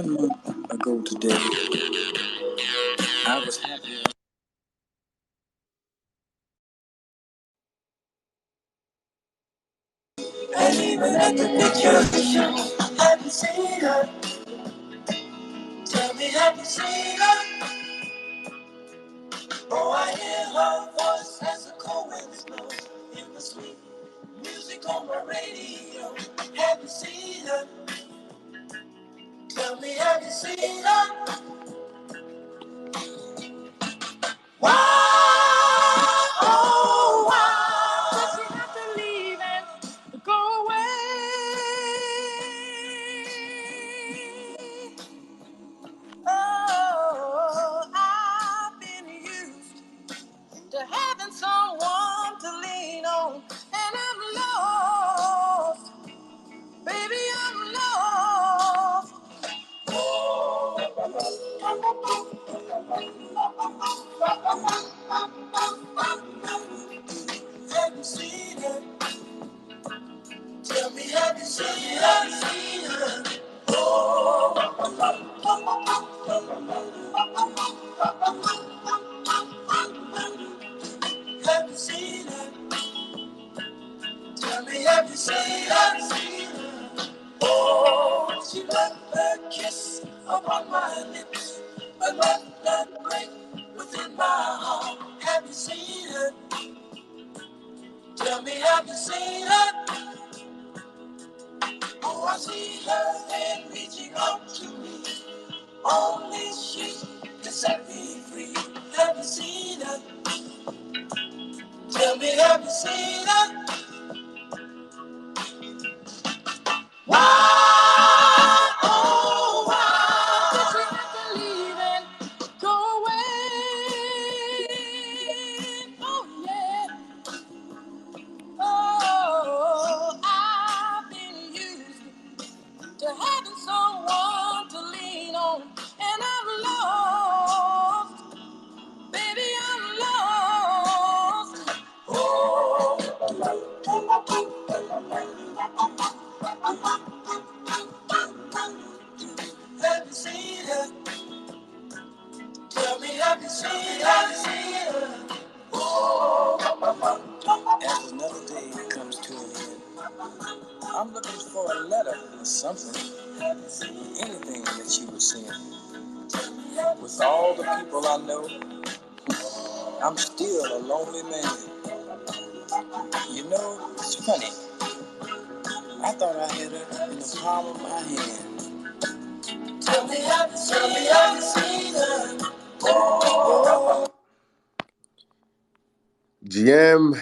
1 month ago today, I was happy. And even at the picture show, have you seen her? Tell me, have you seen her? Oh, I hear her voice as the cold winds blow in the sweet music on my radio. Have you seen her? Tell me, have you seen her? Why, oh, why does she have to leave and go away? Oh, I've been used to having someone to lean on, and I'm lost, baby, I'm lost. Have you seen her? Tell me, have you seen her? Seen her? Oh, have you seen her? Tell me, have you seen her? Seen her? Oh, she left her kiss upon my lips, but left that break within my heart. Have you seen her? Tell me, have you seen her? Oh, I see her hand reaching out to me. Only she can set me free. Have you seen her? Tell me, have you seen her? Why, oh, why did she have to leave and go away? Oh, yeah. Oh, I've been used to having someone to lean on, and I'm lost, baby, I'm lost. Oh, have you seen her? Tell me, have you seen her? Have you seen her? As another day comes to an end, I'm looking for a letter or something, anything that she would send. With all the people I know, I'm still a lonely man. You know, it's funny. I thought I had her in the palm of my hand. Tell me, have you seen her? Oh. GM,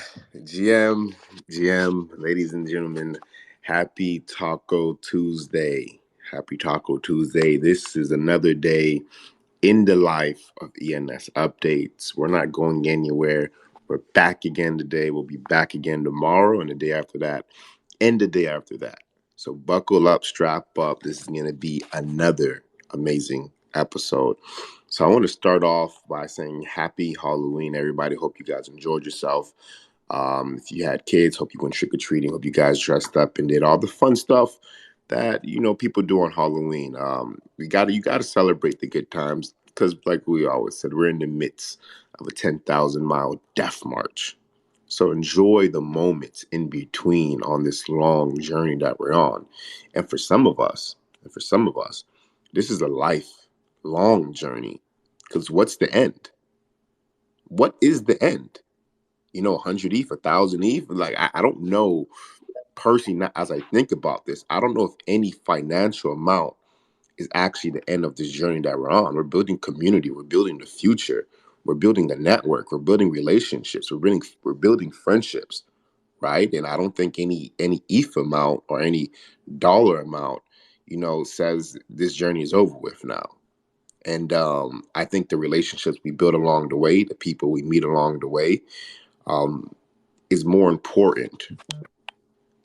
ladies and gentlemen, happy Taco Tuesday. Happy Taco Tuesday. This is another day in the life of ENS Updates. We're not going anywhere. We're back again today. We'll be back again tomorrow and the day after that and the day after that. So buckle up, strap up. This is going to be another amazing episode. So I want to start off by saying happy Halloween, everybody. Hope you guys enjoyed yourself. If you had kids, hope you went trick-or-treating. Hope you guys dressed up and did all the fun stuff that, people do on Halloween. You gotta celebrate the good times because, like we always said, we're in the midst of a 10,000-mile death march. So enjoy the moments in between on this long journey that we're on. And for some of us, this is a lifelong journey. Because what's the end? What is the end? 100 ETH, 1,000 ETH? Like, I don't know personally, not as I think about this, I don't know if any financial amount is actually the end of this journey that we're on. We're building community. We're building the future. We're building the network. We're building relationships. We're building friendships, right? And I don't think any ETH amount or any dollar amount, says this journey is over with now. And I think the relationships we build along the way, the people we meet along the way, is more important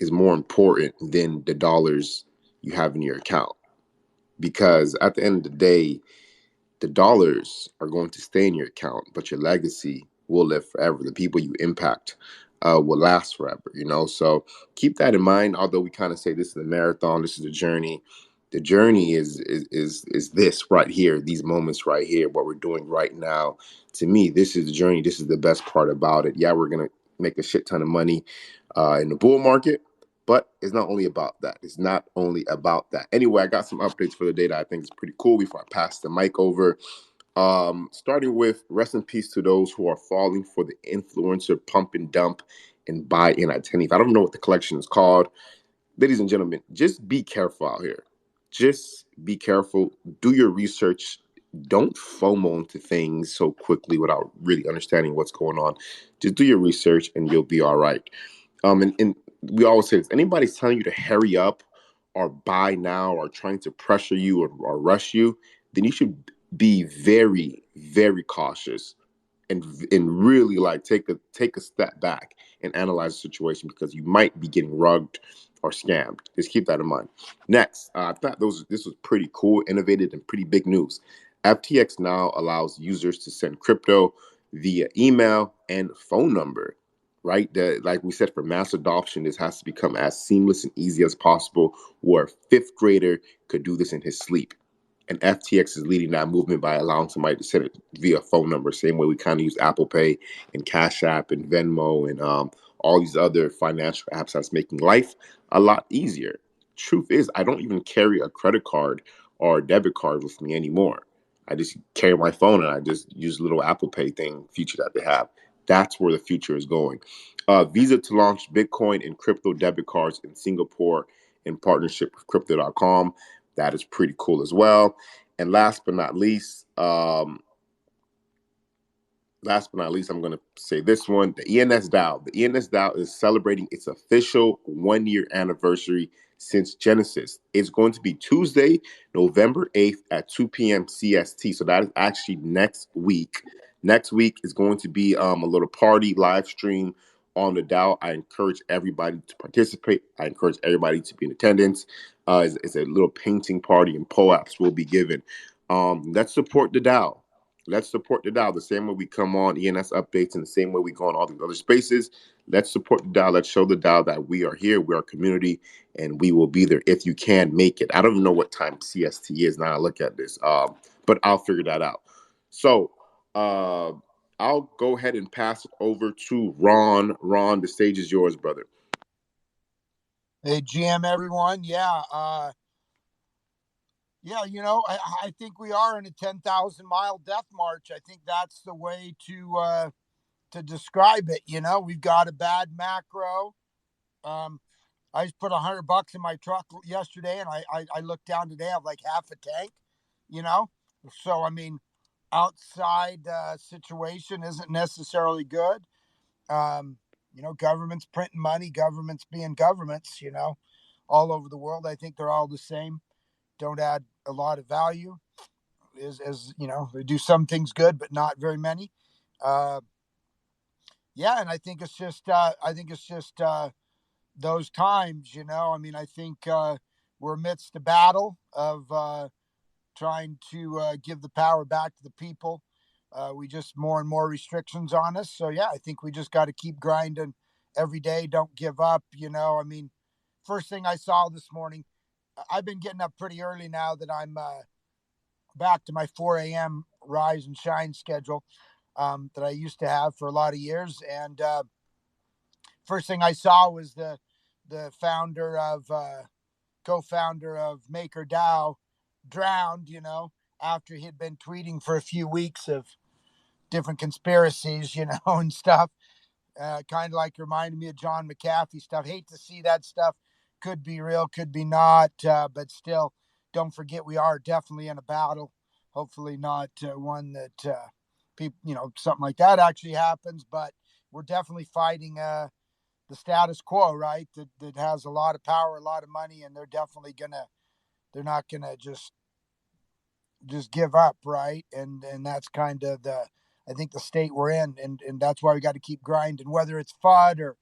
than the dollars you have in your account. Because at the end of the day, the dollars are going to stay in your account, but your legacy will live forever. The people you impact will last forever, So keep that in mind. Although we kind of say this is a marathon, this is a journey, The journey is this right here, these moments right here, what we're doing right now. To me, this is the journey. This is the best part about it. Yeah, we're gonna make a shit ton of money in the bull market, but it's not only about that. It's not only about that. Anyway, I got some updates for the day that I think is pretty cool before I pass the mic over. Starting with rest in peace to those who are falling for the influencer pump and dump and buy in identity. I don't know what the collection is called. Ladies and gentlemen, just be careful out here. Just be careful. Do your research. Don't FOMO into things so quickly without really understanding what's going on. Just do your research and you'll be all right. And we always say this: anybody's telling you to hurry up or buy now or trying to pressure you or rush you, then you should be very, very cautious and really like take a step back and analyze the situation because you might be getting rugged or scammed. Just keep that in mind. Next, I thought this was pretty cool, innovative, and pretty big news. FTX now allows users to send crypto via email and phone number. Right, like we said, for mass adoption, this has to become as seamless and easy as possible. Where a fifth grader could do this in his sleep. And FTX is leading that movement by allowing somebody to send it via phone number, same way we kind of use Apple Pay and Cash App and Venmo and all these other financial apps that's making life a lot easier. Truth is, I don't even carry a credit card or a debit card with me anymore. I just carry my phone and I just use a little Apple Pay thing feature that they have. That's where the future is going. Visa to launch Bitcoin and crypto debit cards in Singapore in partnership with Crypto.com. That is pretty cool as well. And last but not least, I'm going to say this one: the ENS DAO. The ENS DAO is celebrating its official 1 year anniversary since Genesis. It's going to be Tuesday, November 8th at 2 p.m. CST. So that is actually next week. Next week is going to be a little party live stream on the DAO. I encourage everybody to participate. I encourage everybody to be in attendance. It's a little painting party and POAPs will be given. Let's support the DAO. Let's support the DAO the same way we come on ENS updates and the same way we go on all the other spaces. Let's support the DAO. Let's show the DAO that we are here, we are a community, and we will be there if you can make it. I don't even know what time CST is now. I look at this, but I'll figure that out. So I'll go ahead and pass it over to Ron. Ron, the stage is yours, brother. Hey, GM, everyone. Yeah, I think we are in a 10,000-mile death march. I think that's the way to describe it. We've got a bad macro. I just put $100 in my truck yesterday, and I looked down today. I have like half a tank. You know, so I mean, outside situation isn't necessarily good. Governments printing money, governments being governments. All over the world. I think they're all the same. Don't add a lot of value. As they do some things good, but not very many. Uh, yeah, and I think it's just those times. I think we're amidst the battle of trying to give the power back to the people. We just more and more restrictions on us. So yeah, I think we just got to keep grinding every day. Don't give up. First thing I saw this morning, I've been getting up pretty early now that I'm back to my 4 a.m. rise and shine schedule that I used to have for a lot of years. And first thing I saw was the co-founder of MakerDAO drowned, after he had been tweeting for a few weeks of different conspiracies, and stuff. Kind of like reminded me of John McAfee stuff. Hate to see that stuff. Could be real, could be not, but still, don't forget we are definitely in a battle. Hopefully not one that people, something like that actually happens, but we're definitely fighting the status quo, right? That has a lot of power, a lot of money, and they're not gonna just give up, right? And that's kind of I think the state we're in, and that's why we got to keep grinding. Whether it's FUD or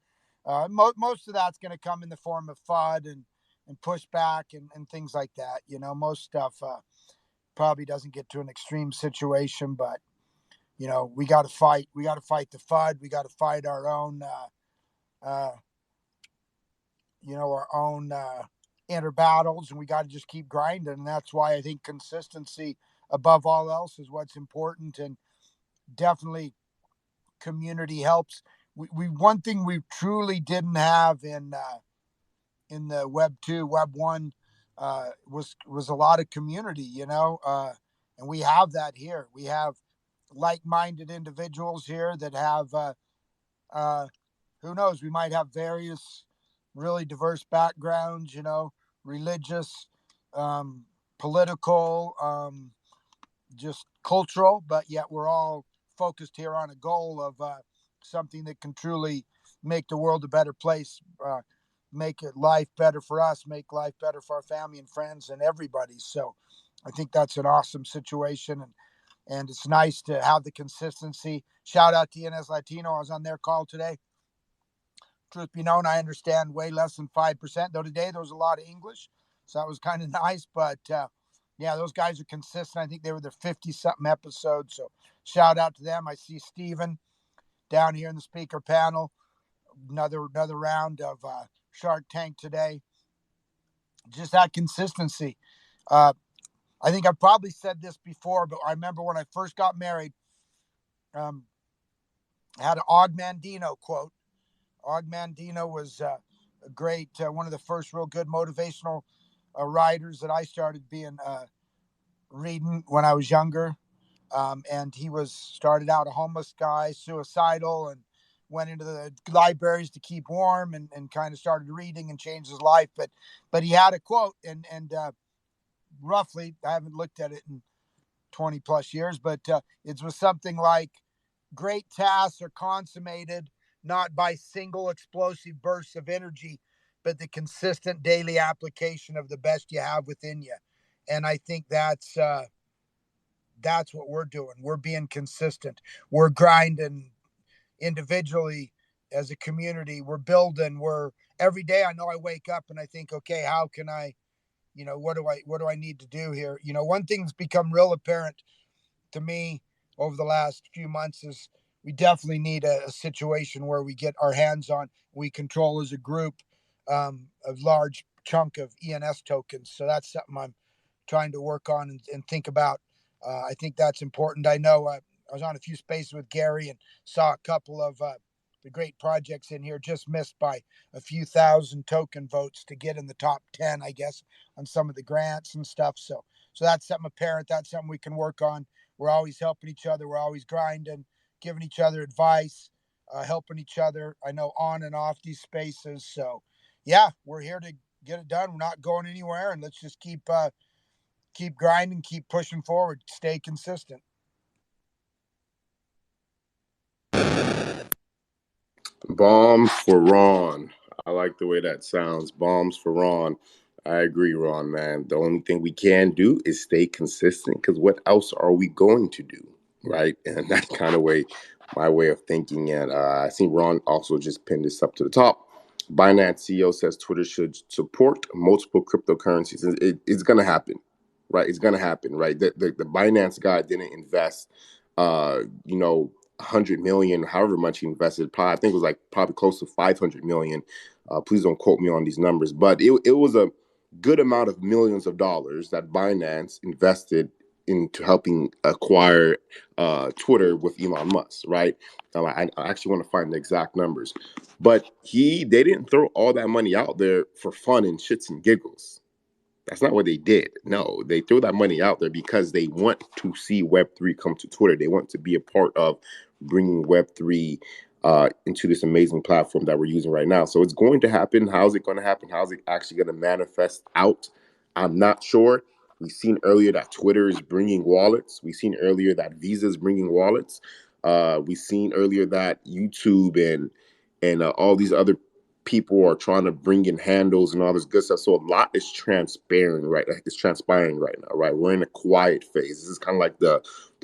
most of that's going to come in the form of FUD and pushback and things like that. Most stuff probably doesn't get to an extreme situation, but we got to fight. We got to fight the FUD. We got to fight our own. Uh, our own enter battles, and we got to just keep grinding. And that's why I think consistency above all else is what's important, and definitely community helps. We one thing we truly didn't have in the web 1 was a lot of community, and we have that here. We have like-minded individuals here that have uh, who knows, we might have various really diverse backgrounds, religious, um, political, just cultural, but yet we're all focused here on a goal of something that can truly make the world a better place, make it life better for us, make life better for our family and friends and everybody. So I think that's an awesome situation, and it's nice to have the consistency. Shout out to ENS Latino. I was on their call today. Truth be known, I understand way less than 5%, though today there was a lot of English. So that was kind of nice. But yeah, those guys are consistent. I think they were their 50 something episodes. So shout out to them. I see Steven down here in the speaker panel. Another round of Shark Tank today. Just that consistency. Uh, I think I've probably said this before, but I remember when I first got married, I had an Og Mandino quote. Og Mandino was a great, one of the first real good motivational writers that I started being reading when I was younger. And he was started out a homeless guy, suicidal, and went into the libraries to keep warm, and kind of started reading and changed his life. But he had a quote, and roughly, I haven't looked at it in 20 plus years, but it was something like, great tasks are consummated not by single explosive bursts of energy, but the consistent daily application of the best you have within you. And I think that's what we're doing. We're being consistent. We're grinding individually as a community. We're building. We're every day. I know I wake up and I think, okay, how can I, what do I need to do here? One thing that's become real apparent to me over the last few months is we definitely need a situation where we get our hands on, we control as a group, a large chunk of ENS tokens. So that's something I'm trying to work on and think about. I think that's important. I know I was on a few spaces with Gary and saw a couple of the great projects in here, just missed by a few thousand token votes to get in the top 10, I guess, on some of the grants and stuff. So that's something apparent. That's something we can work on. We're always helping each other. We're always grinding, giving each other advice, helping each other. I know on and off these spaces. So, yeah, we're here to get it done. We're not going anywhere, and let's just keep grinding, keep pushing forward, stay consistent. Bombs for Ron. I like the way that sounds. Bombs for Ron. I agree, Ron, man. The only thing we can do is stay consistent, because what else are we going to do? Right? And that's kind of my way of thinking. And I see Ron also just pinned this up to the top. Binance CEO says Twitter should support multiple cryptocurrencies. It's going to happen, right? It's going to happen, right? The Binance guy didn't invest, uh, you know, 100 million, however much he invested. Probably, I think it was like probably close to 500 million. Please don't quote me on these numbers, but it was a good amount of millions of dollars that Binance invested into helping acquire Twitter with Elon Musk, right? I actually want to find the exact numbers, but they didn't throw all that money out there for fun and shits and giggles. That's not what they did. No, they threw that money out there because they want to see Web3 come to Twitter. They want to be a part of bringing Web3 into this amazing platform that we're using right now. So it's going to happen. How's it going to happen? How's it actually going to manifest out? I'm not sure. We've seen earlier that Twitter is bringing wallets. We've seen earlier that Visa is bringing wallets. We've seen earlier that YouTube and all these other people are trying to bring in handles and all this good stuff. So a lot is transpiring right. It's transpiring right now, right? We're in a quiet phase. This is kind of like the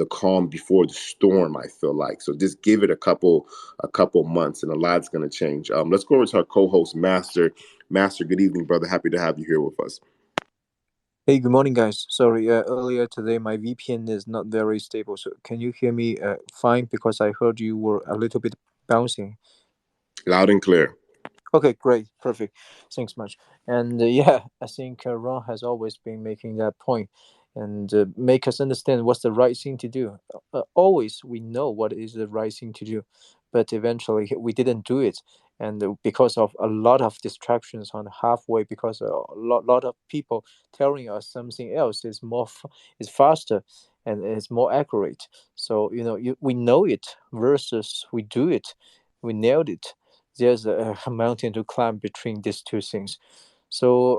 calm before the storm, I feel like. So just give it a couple months and a lot's gonna change. Let's go over to our co-host, Master. Master, good evening, brother. Happy to have you here with us. Hey, good morning, guys. Sorry, earlier today my VPN is not very stable. So can you hear me fine? Because I heard you were a little bit bouncing. Loud and clear. Okay, great, perfect. Thanks much. And yeah, I think Ron has always been making that point, and make us understand what's the right thing to do. Always we know what is the right thing to do, but eventually we didn't do it, and because of a lot of distractions on halfway, because lot of people telling us something else is is faster and is more accurate. So we know it versus we do it, we nailed it. There's a mountain to climb between these two things. So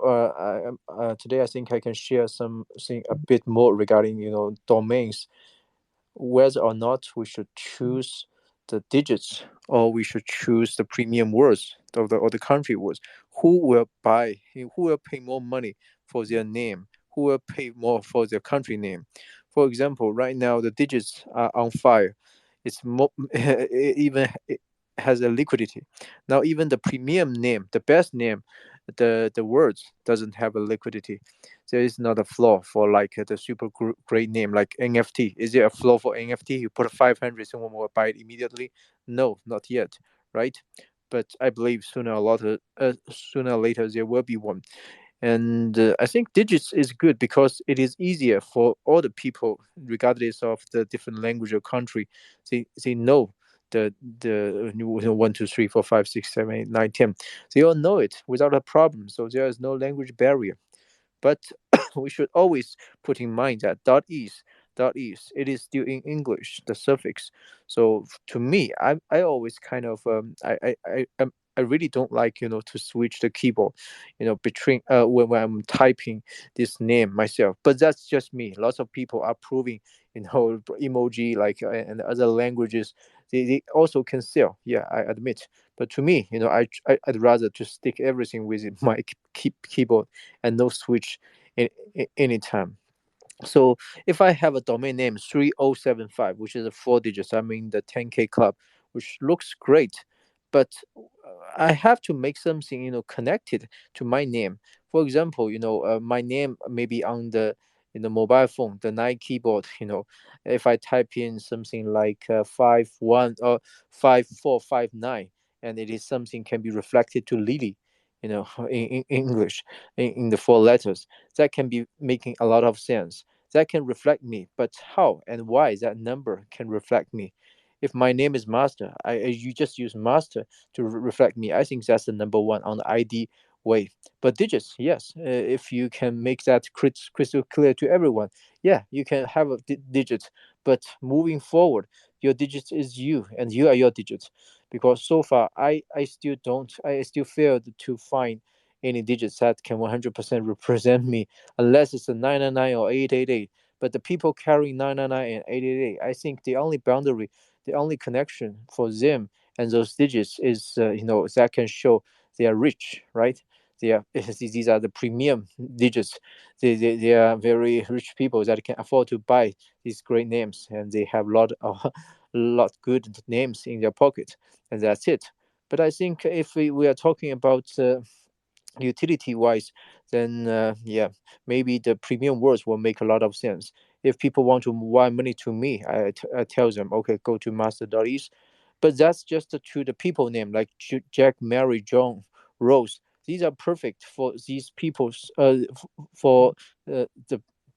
today I think I can share something a bit more regarding domains, whether or not we should choose the digits or we should choose the premium words of the or the country words. Who will buy? Who will pay more money for their name? Who will pay more for their country name? For example, right now the digits are on fire. It's more even it has a liquidity. Now even the premium name, the best name, the words doesn't have a liquidity. There is not a flaw for like the super great name like NFT. Is there a flaw for NFT? You put 500, someone will buy it immediately? No, not yet, right? But I believe sooner or later there will be one. And I think digits is good because it is easier for all the people, regardless of the different language or country. They know the 1, 2, 3, 4, 5, 6, 7, 8, 9, 10. They all know it without a problem. So there is no language barrier. But we should always put in mind that dot is it is still in English, the suffix. So to me, I always kind of I really don't like to switch the keyboard between when I'm typing this name myself. But that's just me. Lots of people are proving emoji like and other languages, they also can sell. Yeah, I admit. But to me, I'd rather to stick everything with my keyboard and no switch anytime. So if I have a domain name 3075, which is a four digits, I mean the 10K club, which looks great, but I have to make something connected to my name. For example, my name maybe on the in the mobile phone, the Nike keyboard. If I type in something like 51 or 5459, and it is something can be reflected to Lily, in English, in the four letters, that can be making a lot of sense, that can reflect me. But how and why that number can reflect me? If my name is Master, you just use Master to reflect me. I think that's the number one on the ID way. But digits, yes, if you can make that crystal clear to everyone, yeah, you can have a digit. But moving forward, your digits is you, and you are your digits. Because so far, I still failed to find any digits that can 100% represent me, unless it's a 999 or 888. But the people carrying 999 and 888, I think the only boundary, the only connection for them and those digits is, that can show they are rich, right? They are, these are the premium digits. They are very rich people that can afford to buy these great names, and they have lot good names in their pocket, and that's it. But I think if we are talking about utility wise, then yeah, maybe the premium words will make a lot of sense. If people want to wire money to me, I tell them, okay, go to master.eth. But that's just to the people name like Jack, Mary, John, Rose. These are perfect for these people's for the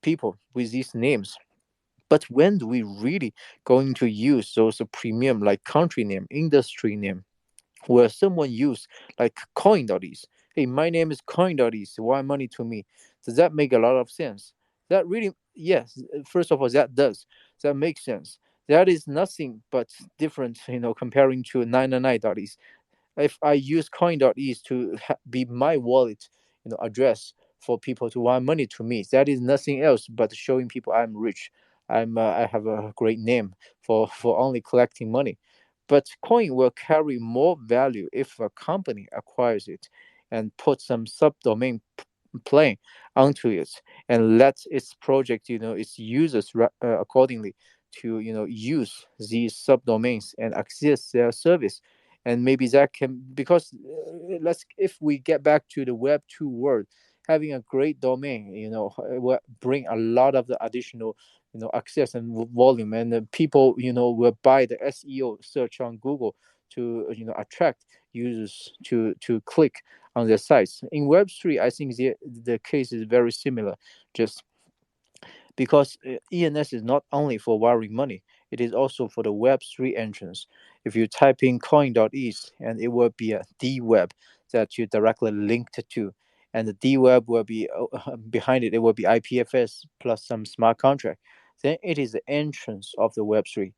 people with these names. But when do we really going to use those premium like country name, industry name, where someone use like coin.is? Hey, my name is coin.is. Why money to me? Does that make a lot of sense? That really, yes. First of all, that makes sense. That is nothing but different, comparing to 999.is. If I use coin.eth to be my wallet, address for people to wire money to me, that is nothing else but showing people I'm rich. I have a great name for only collecting money. But coin will carry more value if a company acquires it and put some subdomain plane onto it and let its project, its users accordingly to use these subdomains and access their service. And maybe that can, because let's if we get back to the web 2 world, having a great domain will bring a lot of the additional access and volume, and people will buy the SEO search on Google to attract users to click on their sites. In Web3, I think the case is very similar. Just because ENS is not only for wiring money, it is also for the Web3 entrance. If you type in coin.eth, and it will be a D web that you directly linked to, and the D web will be behind it, it will be IPFS plus some smart contract. Then it is the entrance of the Web3.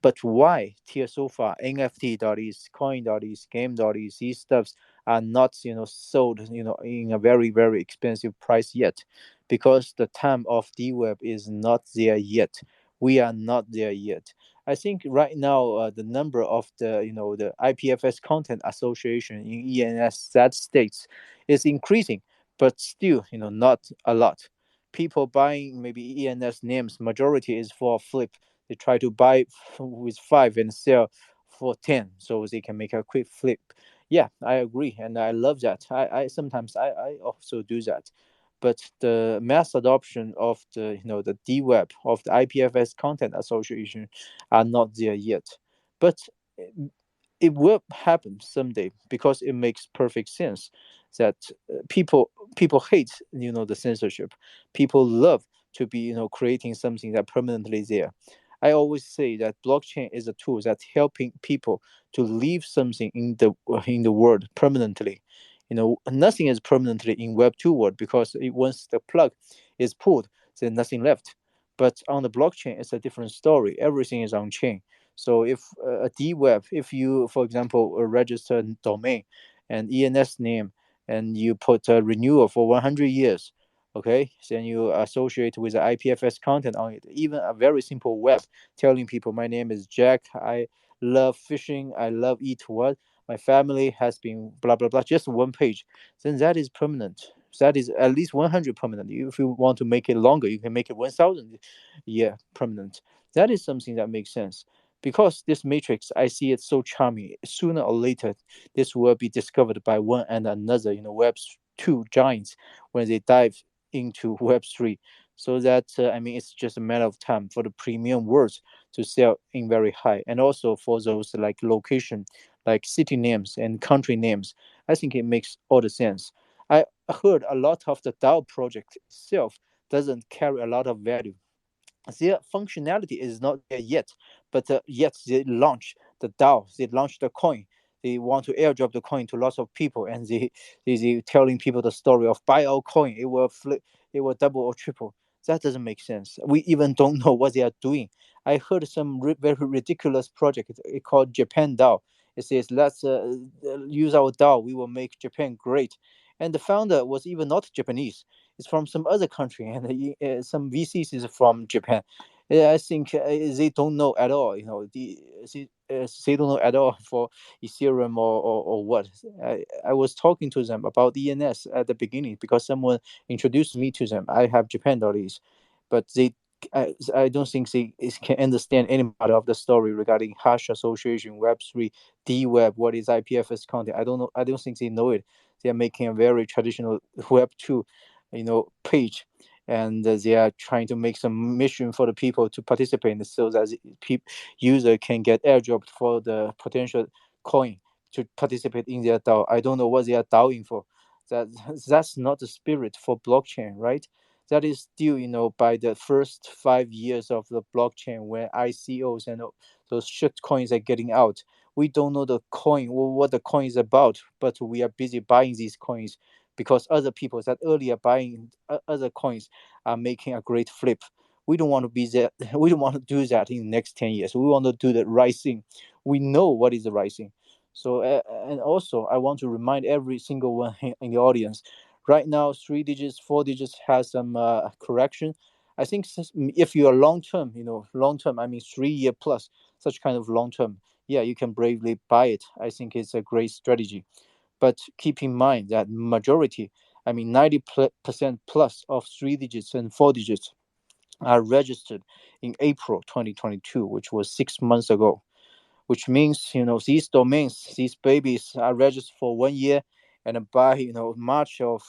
But why till so far NFT.eth, coin.eth, game.eth, these stuffs are not sold in a very very expensive price yet? Because the time of DWeb is not there yet. We are not there yet. I think right now the number of the IPFS content association in ENS that states is increasing, but still not a lot. People buying maybe ENS names, majority is for a flip. They try to buy with 5 and sell for 10 so they can make a quick flip. Yeah, I agree, and I love that. I sometimes I also do that, but the mass adoption of the the DWeb of the IPFS content association are not there yet. But it will happen someday because it makes perfect sense that people hate the censorship. People love to be creating something that permanently there. I always say that blockchain is a tool that's helping people to leave something in the world permanently. Nothing is permanently in Web2 world because once the plug is pulled, there's nothing left. But on the blockchain, it's a different story. Everything is on chain. So if a DWeb, if you, for example, register a domain and ENS name, and you put a renewal for 100 years, okay, then you associate with the IPFS content on it. Even a very simple web telling people, my name is Jack, I love fishing, I love eat what, my family has been blah blah blah, just one page, then that is permanent. That is at least 100 permanent. If you want to make it longer, you can make it 1000 year permanent. That is something that makes sense. Because this matrix, I see it so charming. Sooner or later, this will be discovered by one and another, Web 2 giants when they dive into Web 3. So that, I mean, it's just a matter of time for the premium words to sell in very high. And also for those like location, like city names and country names, I think it makes all the sense. I heard a lot of the DAO project itself doesn't carry a lot of value. Their functionality is not there yet, but yet they launch the DAO, they launch the coin. They want to airdrop the coin to lots of people, and they telling people the story of buy our coin, it will flip, it will double or triple. That doesn't make sense. We even don't know what they are doing. I heard some very ridiculous project. It called Japan DAO. It says let's use our DAO. We will make Japan great. And the founder was even not Japanese. It's from some other country, and some VCs is from Japan. I think they don't know at all. They don't know at all for Ethereum or what. I was talking to them about ENS at the beginning because someone introduced me to them. I have Japan dollars, but I don't think they can understand any part of the story regarding hash association, Web3, DWeb, what is IPFS content. I don't know. I don't think they know it. They are making a very traditional Web2 page, and they are trying to make some mission for the people to participate in so that user can get airdropped for the potential coin to participate in their DAO. I don't know what they are DAOing for. that that's not the spirit for blockchain, right? That is still by the first 5 years of the blockchain when ICOs and those shit coins are getting out. We don't know the coin or what the coin is about, but we are busy buying these coins because other people that earlier buying other coins are making a great flip. We don't want to be that. We don't want to do that in the next 10 years. We want to do the right thing. We know what is the right thing. So and also I want to remind every single one in the audience, right now 3 digits 4 digits has some correction. I think if you are long term, long term, I mean 3 year plus, such kind of long term, yeah, you can bravely buy it. I think it's a great strategy. But keep in mind that majority, I mean 90% plus of 3 digits and 4 digits are registered in April 2022, which was 6 months ago. Which means these domains, these babies are registered for 1 year, and by March or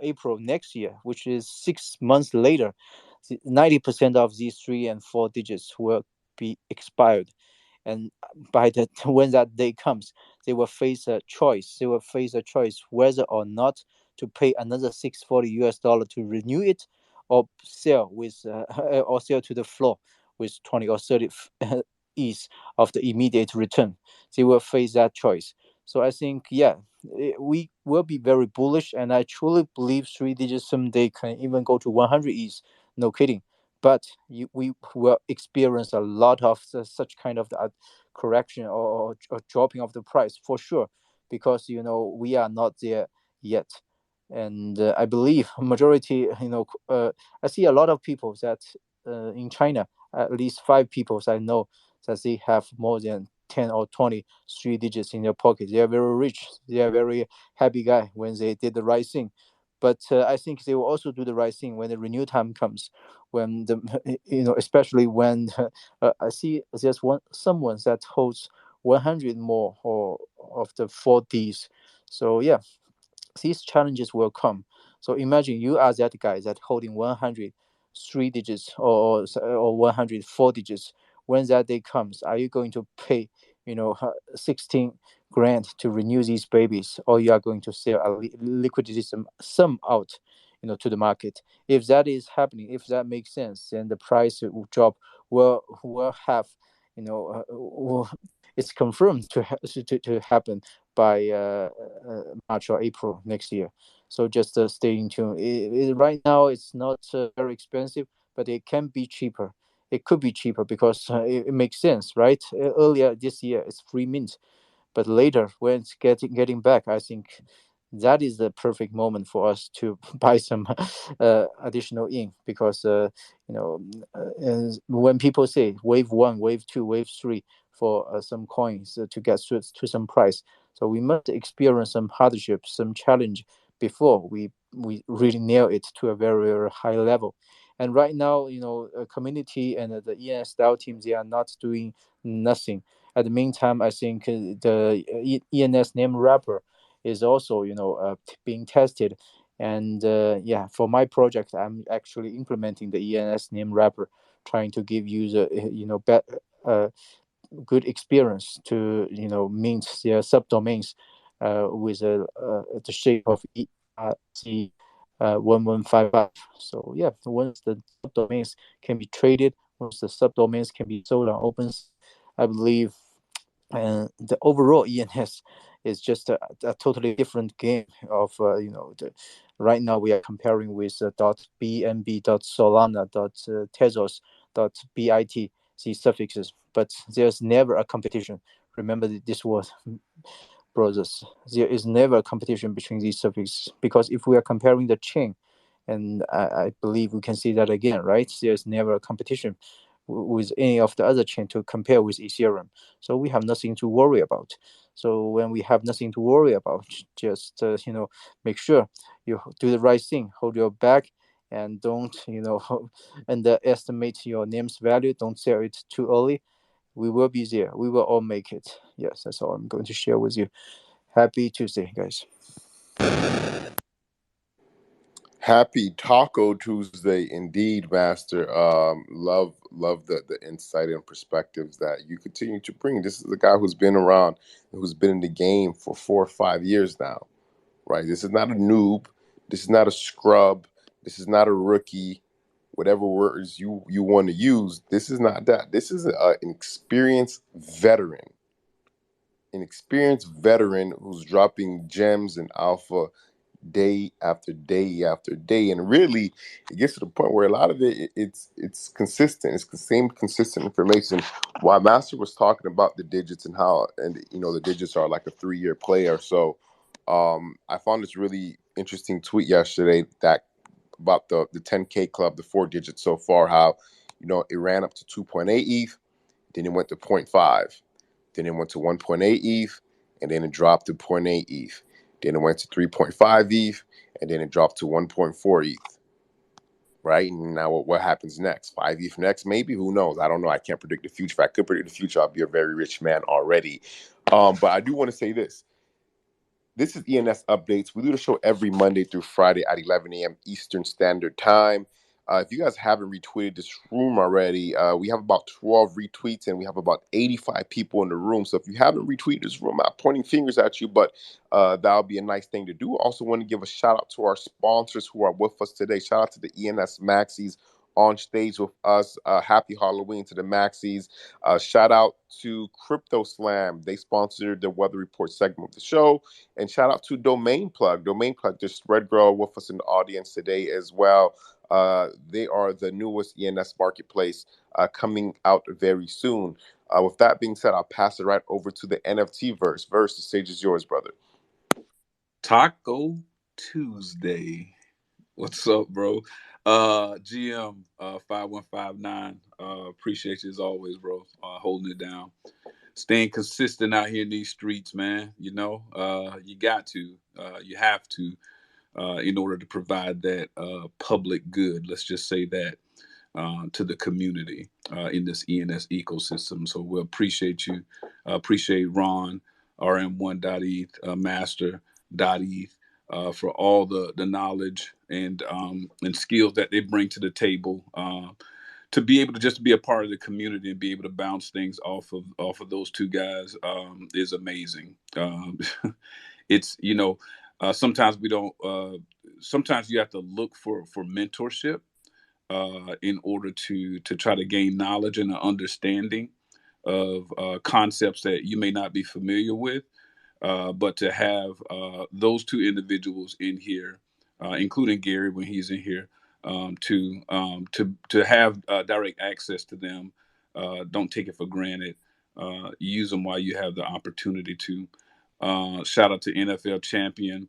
April next year, which is 6 months later, 90% of these 3 and 4 digits will be expired. and by the when that day comes, they will face a choice. They will face a choice whether or not to pay another $640 to renew it, or sell with or sell to the floor with 20 or 30 ease of the immediate return. They will face that choice. So I think, yeah, we will be very bullish, and I truly believe three digits someday can even go to 100 ease. No kidding. But we will experience a lot of such kind of correction, or dropping of the price for sure, because we are not there yet. And I believe majority, I see a lot of people that in China, at least five people I know, that they have more than 10 or 20 three digits in their pocket. They are very rich. They are very happy guy when they did the right thing. But I think they will also do the right thing when the renew time comes, when the especially when I see there's someone that holds 100 more or of the 4Ds. So yeah, these challenges will come. So imagine you are that guy that holding 100 three digits, or 104 digits. When that day comes, are you going to pay 16 grand to renew these babies, or you are going to sell a liquidity sum out to the market? If that is happening, if that makes sense, then the price will drop, will have it's confirmed to happen by March or April next year. So just stay tuned. Right now, it's not very expensive, but it can be cheaper. It could be cheaper because it makes sense, right? Earlier this year, it's free mint, but later when it's getting back, I think that is the perfect moment for us to buy some additional ink, because you know when people say wave one, wave two, wave three for some coins to get to some price, so we must experience some hardship, some challenge before we really nail it to a very, very high level. And right now, community and the ENS style teams, they are not doing nothing. At the meantime, I think the ENS name wrapper is also being tested. And yeah, for my project, I'm actually implementing the ENS name wrapper, trying to give user uh, good experience to mint their subdomains with the shape of ERC 1155. So yeah, once the subdomains can be traded, once the subdomains can be sold on OpenSea, I believe the overall ENS is just a totally different game of right now we are comparing with .bnb, .solana, .tezos, .bit, these suffixes, but there's never a competition. Remember this word, brothers. There is never a competition between these suffixes, because if we are comparing the chain, and I believe we can see that again, right? There's never a competition with any of the other chain to compare with Ethereum. So we have nothing to worry about. So when we have nothing to worry about, just make sure you do the right thing, hold your back, and don't underestimate your name's value. Don't sell it too early. We will be there. We will all make it. Yes, that's all I'm going to share with you. Happy Tuesday, guys. Happy Taco Tuesday, indeed, Master. Love the insight and perspectives that you continue to bring. This is a guy who's been around, who's been in the game for 4 or 5 years now, right? This is not a noob. This is not a scrub. This is not a rookie. Whatever words you want to use, this is not that. This is an experienced veteran who's dropping gems and alpha day after day after day, and really it gets to the point where a lot of it's consistent. It's the same consistent information. While Master was talking about the digits and how, and the digits are like a 3-year play or so, I found this really interesting tweet yesterday that about the 10K club, the 4 digits so far, how it ran up to 2.8 ETH, then it went to zero point 0.5, then it went to 1.8 ETH, and then it dropped to zero point 0.8 ETH. Then it went to 3.5 ETH, and then it dropped to 1.4 ETH. Right? And now what happens next? 5 ETH next? Maybe? Who knows? I don't know. I can't predict the future. If I could predict the future, I'd be a very rich man already. But I do want to say this. This is ENS Updates. We do the show every Monday through Friday at 11 a.m. Eastern Standard Time. If you guys haven't retweeted this room already, we have about 12 retweets and we have about 85 people in the room. So if you haven't retweeted this room, I'm not pointing fingers at you, but that'll be a nice thing to do. Also want to give a shout out to our sponsors who are with us today. Shout out to the ENS Maxis on stage with us. Happy Halloween to the Maxis. Shout out to Crypto Slam. They sponsored the weather report segment of the show. And shout out to Domain Plug. Domain Plug, there's Red Girl with us in the audience today as well. They are the newest ENS marketplace coming out very soon. With that being said, I'll pass it right over to the NFT verse. Verse, the stage is yours, brother. Taco Tuesday. What's up, bro? GM 5159. Appreciate you as always, bro. Holding it down. Staying consistent out here in these streets, man. You got to. You have to in order to provide that public good. Let's just say that to the community in this ENS ecosystem. So we appreciate you. Appreciate Ron, RM1.eth, Master.eth for all the knowledge and skills that they bring to the table. To be able to just be a part of the community and be able to bounce things off of those two guys is amazing. It's sometimes we don't. Sometimes you have to look for mentorship in order to try to gain knowledge and an understanding of concepts that you may not be familiar with. But to have those two individuals in here, including Gary when he's in here, to have direct access to them, don't take it for granted. Use them while you have the opportunity to. Shout out to NFL champion.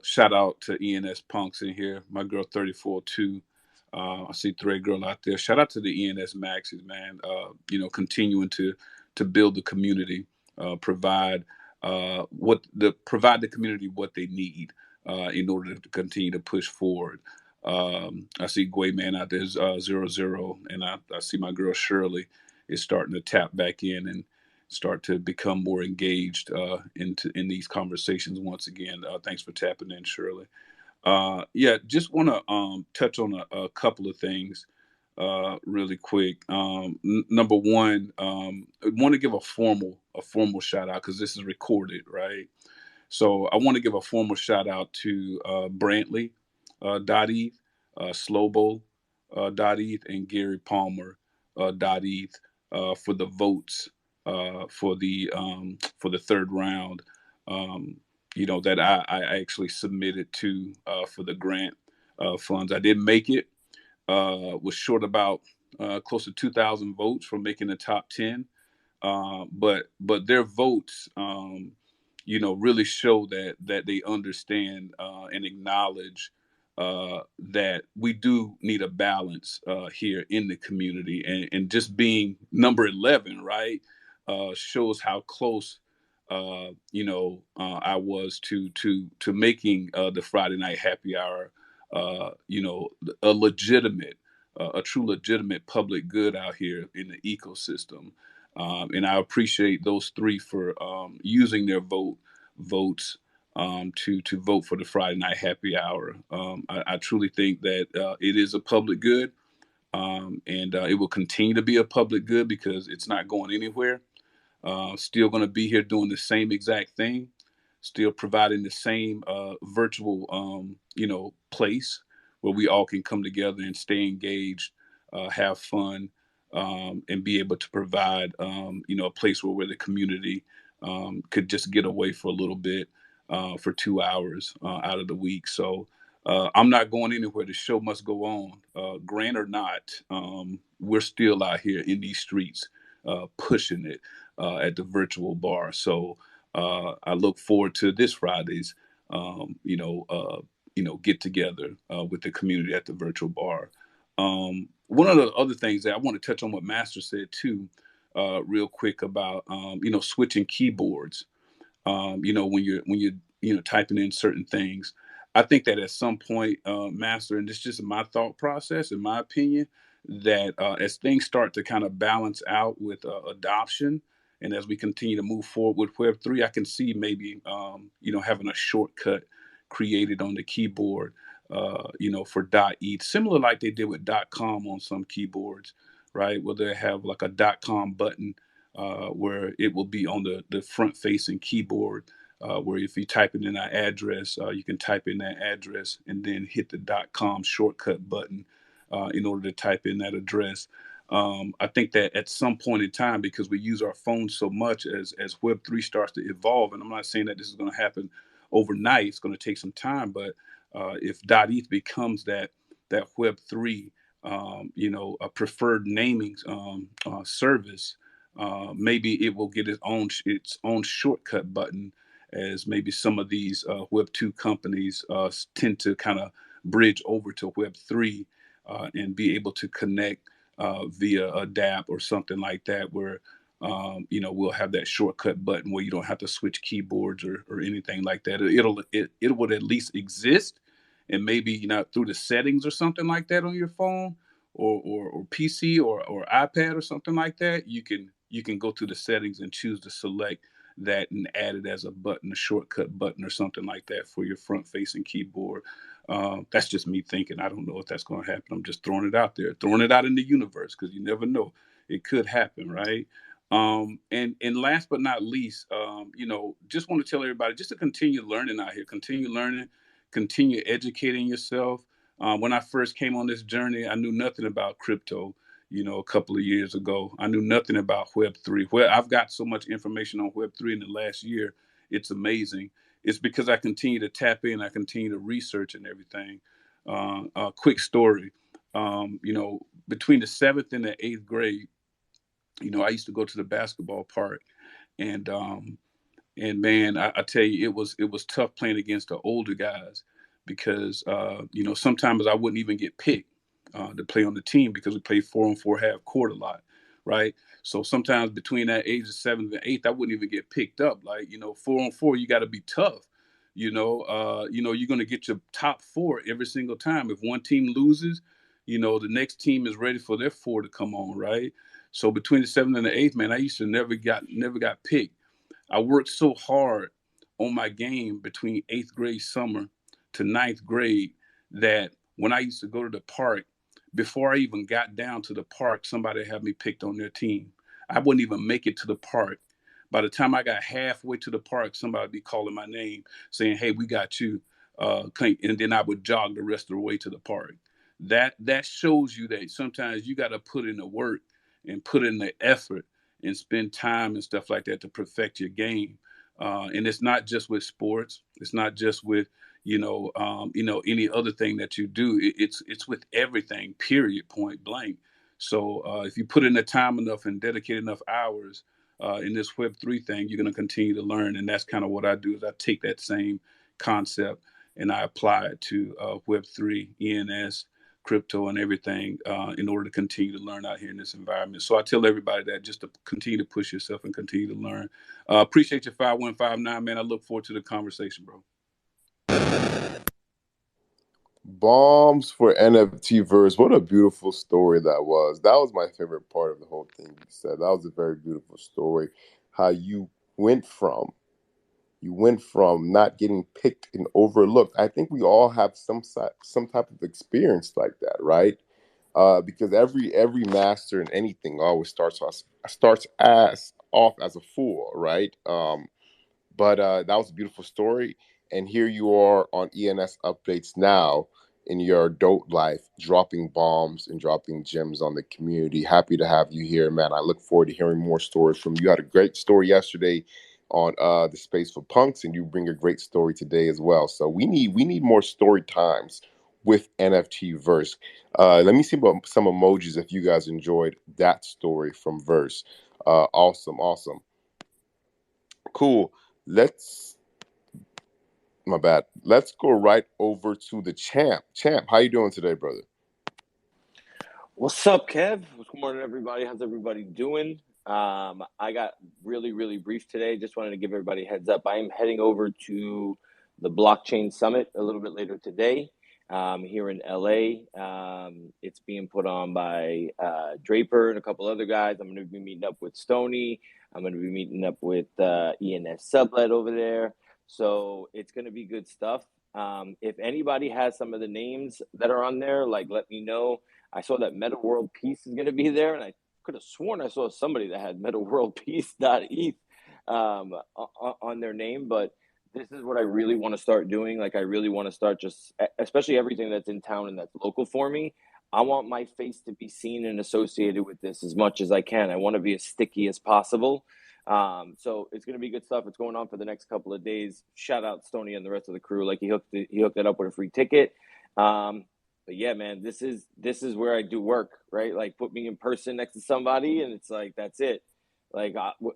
Shout out to ENS punks in here. My girl 34 too. I see Thread Girl out there. Shout out to the ENS Maxes, man. Continuing to build the community, provide the community what they need in order to continue to push forward. I see Gway Man out there, 00, and I see my girl Shirley is starting to tap back in and start to become more engaged in these conversations once again. Thanks for tapping in, Shirley. Yeah, just want to touch on a couple of things really quick. Number one, I want to give a formal shout out because this is recorded, right? So I want to give a formal shout out to Brantley .eth, Slowbo .eth, and Gary Palmer .eth for the votes for the third round. Um, that I actually submitted to for the grant funds. I didn't make it. Was short about close to 2,000 votes from making the top 10. But their votes, really show that they understand and acknowledge that we do need a balance here in the community, and just being number 11, right, shows how close. I was to making the Friday night happy hour, a a true legitimate public good out here in the ecosystem. And I appreciate those three for using their votes to vote for the Friday night happy hour. I truly think that it is a public good, and it will continue to be a public good because it's not going anywhere. Still going to be here doing the same exact thing, still providing the same virtual, place where we all can come together and stay engaged, have fun, and be able to provide, a place where the community could just get away for a little bit for 2 hours out of the week. So I'm not going anywhere. The show must go on. Grant or not, we're still out here in these streets pushing it at the virtual bar. So I look forward to this Friday's, get together with the community at the virtual bar. One of the other things that I want to touch on what Master said too, real quick about switching keyboards. When you're typing in certain things, I think that at some point, Master, and this is just my thought process, in my opinion, that as things start to kind of balance out with adoption, and as we continue to move forward with Web3, I can see maybe having a shortcut created on the keyboard, for .eth, similar like they did with .com on some keyboards, right? Where they have like a .com button where it will be on the front-facing keyboard, where if you type it in an address, you can type in that address and then hit the .com shortcut button in order to type in that address. I think that at some point in time, because we use our phones so much as Web3 starts to evolve, and I'm not saying that this is going to happen overnight, it's going to take some time, but if .eth becomes that Web3, a preferred naming service, maybe it will get its own shortcut button, as maybe some of these Web2 companies tend to kind of bridge over to Web3 and be able to connect via a DApp or something like that, where we'll have that shortcut button where you don't have to switch keyboards or anything like that. It would at least exist, and maybe through the settings or something like that on your phone or PC or iPad or something like that. You can go to the settings and choose to select that and add it as a button, a shortcut button or something like that for your front facing keyboard. That's just me thinking. I don't know if that's going to happen. I'm just throwing it out there, throwing it out in the universe, because you never know. It could happen, right? And last but not least, just want to tell everybody just to continue learning out here, continue learning, continue educating yourself. When I first came on this journey, I knew nothing about crypto. A couple of years ago, I knew nothing about Web3. Well, I've got so much information on Web3 in the last year. It's amazing. It's because I continue to tap in, I continue to research and everything. Quick story. Between the seventh and the eighth grade, I used to go to the basketball park, and man, I tell you, it was tough playing against the older guys, because sometimes I wouldn't even get picked to play on the team, because we played 4-on-4 half court a lot, right? So sometimes between that age of seventh and eighth, I wouldn't even get picked up. Like 4-on-4, you got to be tough. You're going to get your top four every single time. If one team loses, the next team is ready for their four to come on, right? So between the seventh and the eighth, man, I used to never got picked. I worked so hard on my game between eighth grade summer to ninth grade, that when I used to go to the park, before I even got down to the park, somebody had me picked on their team. I wouldn't even make it to the park. By the time I got halfway to the park, somebody would be calling my name saying, "Hey, we got you." And then I would jog the rest of the way to the park. That shows you that sometimes you got to put in the work and put in the effort and spend time and stuff like that to perfect your game. And it's not just with sports. It's not just with any other thing that you do. It's with everything. Period. Point blank. So if you put in the time enough and dedicate enough hours in this Web3 thing, you're going to continue to learn. And that's kind of what I do. Is I take that same concept and I apply it to Web3, ENS, crypto, and everything in order to continue to learn out here in this environment. So I tell everybody that just to continue to push yourself and continue to learn. Appreciate your 5159, man. I look forward to the conversation, bro. Bombs for NFT verse. What a beautiful story that was. That was my favorite part of the whole thing you said. That was a very beautiful story. How you went from not getting picked and overlooked. I think we all have some type of experience like that, right? Because every master in anything always starts off as a fool, right? But that was a beautiful story. And here you are on ENS Updates now in your adult life, dropping bombs and dropping gems on the community. Happy to have you here, man. I look forward to hearing more stories from you. You had a great story yesterday on the Space for Punks, and you bring a great story today as well. So we need more story times with NFT Verse. Let me see some emojis if you guys enjoyed that story from Verse. Awesome. Cool. My bad. Let's go right over to the champ. Champ, how you doing today, brother? What's up, Kev? Good morning, everybody. How's everybody doing? I got really brief today. Just wanted to give everybody a heads up. I am heading over to the Blockchain Summit a little bit later today here in LA. It's being put on by Draper and a couple other guys. I'm going to be meeting up with Stoney. I'm going to be meeting up with ENS Sublet over there. So it's going to be good stuff. If anybody has some of the names that are on there, like, let me know. I saw that Meta World Peace is going to be there, and I could have sworn I saw somebody that had MetaWorldPeace.eth on their name, but this is what I really want to start doing. Like, I really want to start just, especially everything that's in town and that's local for me. I want my face to be seen and associated with this as much as I can. I want to be as sticky as possible. So it's going to be good stuff. It's going on for the next couple of days. Shout out Stoney and the rest of the crew. Like, he hooked it up with a free ticket. But yeah, man, this is where I do work, right? Like, put me in person next to somebody, and it's like, that's it. Like,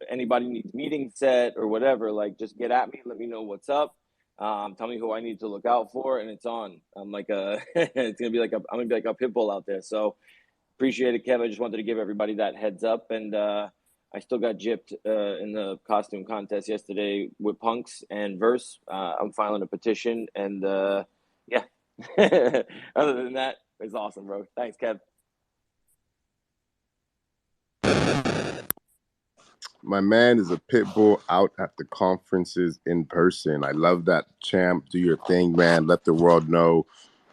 anybody needs meeting set or whatever, like, just get at me. Let me know what's up. Tell me who I need to look out for, and it's on. I'm like it's gonna be like I'm gonna be like a pit bull out there. So appreciate it, Kev. I just wanted to give everybody that heads up, and I still got gypped in the costume contest yesterday with Punks and Verse. I'm filing a petition, and yeah. Other than that, it's awesome, bro. Thanks, Kev. My man is a pit bull out at the conferences in person. I love that, champ. Do your thing, man. Let the world know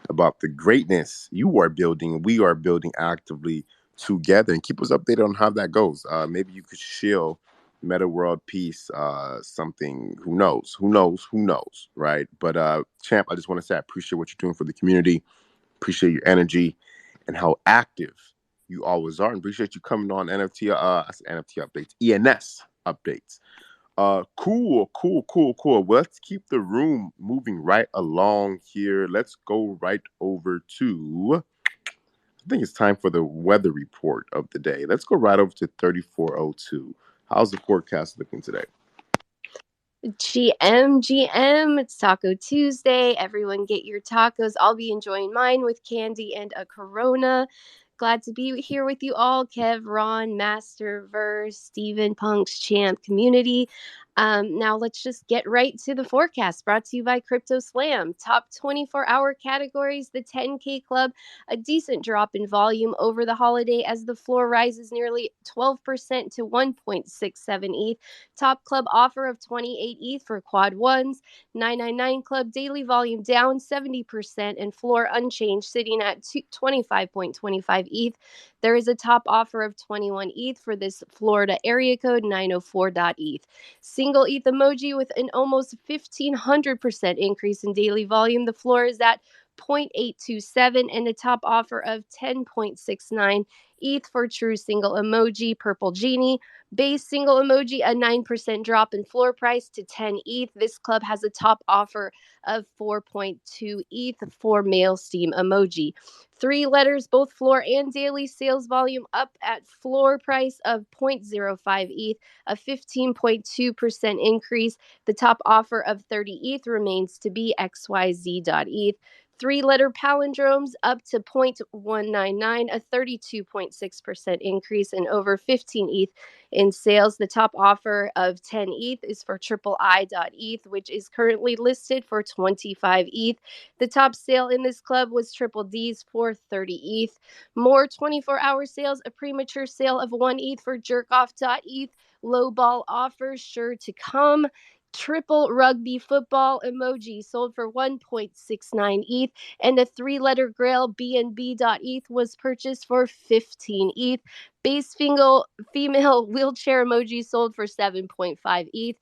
about the greatness you are building. We are building actively together, and keep us updated on how that goes. Maybe you could shill Meta World Peace something. Who knows, right? But champ, I just want to say I appreciate what you're doing for the community. Appreciate your energy and how active you always are, and appreciate you coming on NFT updates, ENS updates. Cool. Let's keep the room moving right along here. Let's go right over to, I think it's time for the weather report of the day. Let's go right over to 3402. How's the forecast looking today? GM, it's Taco Tuesday. Everyone get your tacos. I'll be enjoying mine with candy and a Corona. Glad to be here with you all, Kev, Ron, Master, Verse, Steven, Punks, Champ, community. Now let's just get right to the forecast, brought to you by Crypto Slam. Top 24-hour categories, the 10K Club, a decent drop in volume over the holiday as the floor rises nearly 12% to 1.67 ETH. Top club offer of 28 ETH for quad ones. 999 club daily volume down 70% and floor unchanged, sitting at 25.25 ETH. There is a top offer of 21 ETH for this Florida area code 904.eth. Single ETH emoji with an almost 1,500% increase in daily volume. The floor is at 0.827 and a top offer of 10.69 ETH for true single emoji. Purple Genie. Base single emoji, a 9% drop in floor price to 10 ETH. This club has a top offer of 4.2 ETH for male Steam emoji. 3 letters, both floor and daily sales volume up at floor price of 0.05 ETH, a 15.2% increase. The top offer of 30 ETH remains to be XYZ.eth. 3-letter palindromes up to 0.199, a 32.6% increase, and over 15 ETH in sales. The top offer of 10 ETH is for III.eth, which is currently listed for 25 ETH. The top sale in this club was Triple D's for 30 ETH. More 24-hour sales, a premature sale of 1 ETH for Jerkoff.eth. Low ball offers sure to come. Triple rugby football emoji sold for 1.69 ETH, and a 3-letter grail BNB.eth was purchased for 15 ETH. Base female wheelchair emoji sold for 7.5 ETH.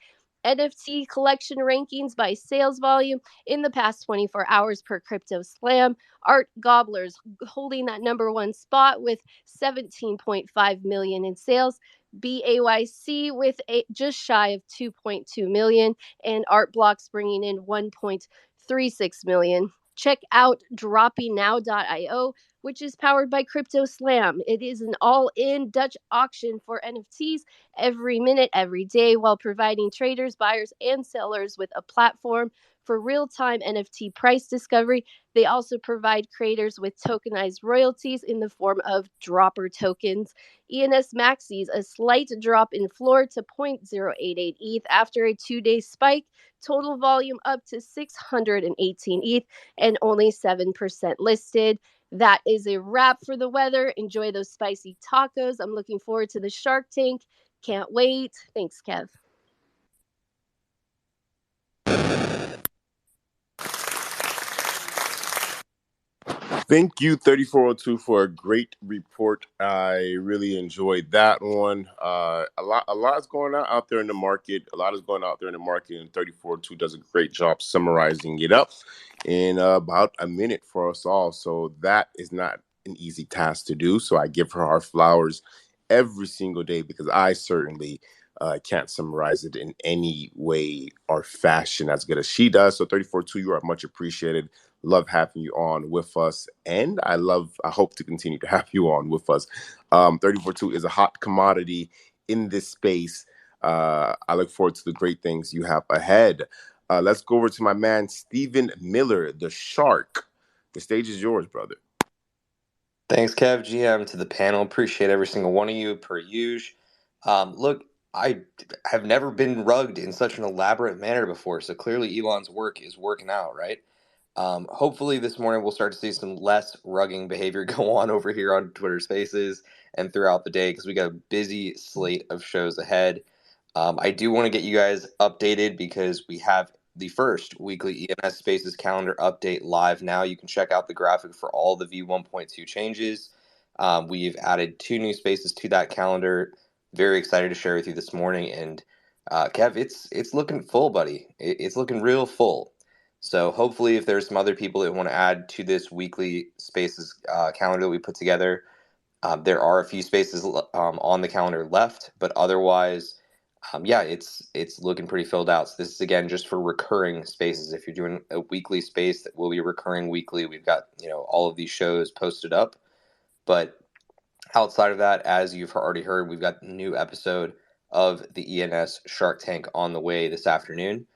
NFT collection rankings by sales volume in the past 24 hours per Crypto Slam. Art Gobblers holding that number 1 spot with 17.5 million in sales. BAYC with just shy of 2.2 million, and Art Blocks bringing in 1.36 million. Check out droppingnow.io, which is powered by Crypto Slam. It is an all-in Dutch auction for NFTs every minute, every day, while providing traders, buyers, and sellers with a platform for real-time NFT price discovery. They also provide creators with tokenized royalties in the form of dropper tokens. ENS Maxis, a slight drop in floor to 0.088 ETH after a 2-day spike. Total volume up to 618 ETH and only 7% listed. That is a wrap for the weather. Enjoy those spicy tacos. I'm looking forward to the Shark Tank. Can't wait. Thanks, Kev. Thank you, 3402, for a great report. I really enjoyed that one. A lot is going on out there in the market. A lot is going out there in the market, and 3402 does a great job summarizing it up in about a minute for us all. So that is not an easy task to do. So I give her our flowers every single day because I certainly can't summarize it in any way or fashion as good as she does. So 3402, you are much appreciated. Love having you on with us, and I hope to continue to have you on with us. 34.2 is a hot commodity in this space. I look forward to the great things you have ahead. Let's go over to my man Stephen Miller, the Shark. The stage is yours, brother. Thanks, Kev. GM to the panel. Appreciate every single one of you, per usual. Look, I have never been rugged in such an elaborate manner before, so clearly Elon's work is working out, right? Hopefully this morning we'll start to see some less rugging behavior go on over here on Twitter Spaces and throughout the day because we got a busy slate of shows ahead. I do want to get you guys updated because we have the first weekly ENS Spaces calendar update live now. You can check out the graphic for all the V1.2 changes. We've added 2 new spaces to that calendar. Very excited to share with you this morning. And Kev, it's looking full, buddy. It's looking real full. So hopefully if there's some other people that want to add to this weekly spaces calendar that we put together, there are a few spaces on the calendar left, but otherwise, yeah, it's looking pretty filled out. So this is again just for recurring spaces. If you're doing a weekly space that will be recurring weekly, we've got all of these shows posted up. But outside of that, as you've already heard, we've got a new episode of the ENS Shark Tank on the way this afternoon.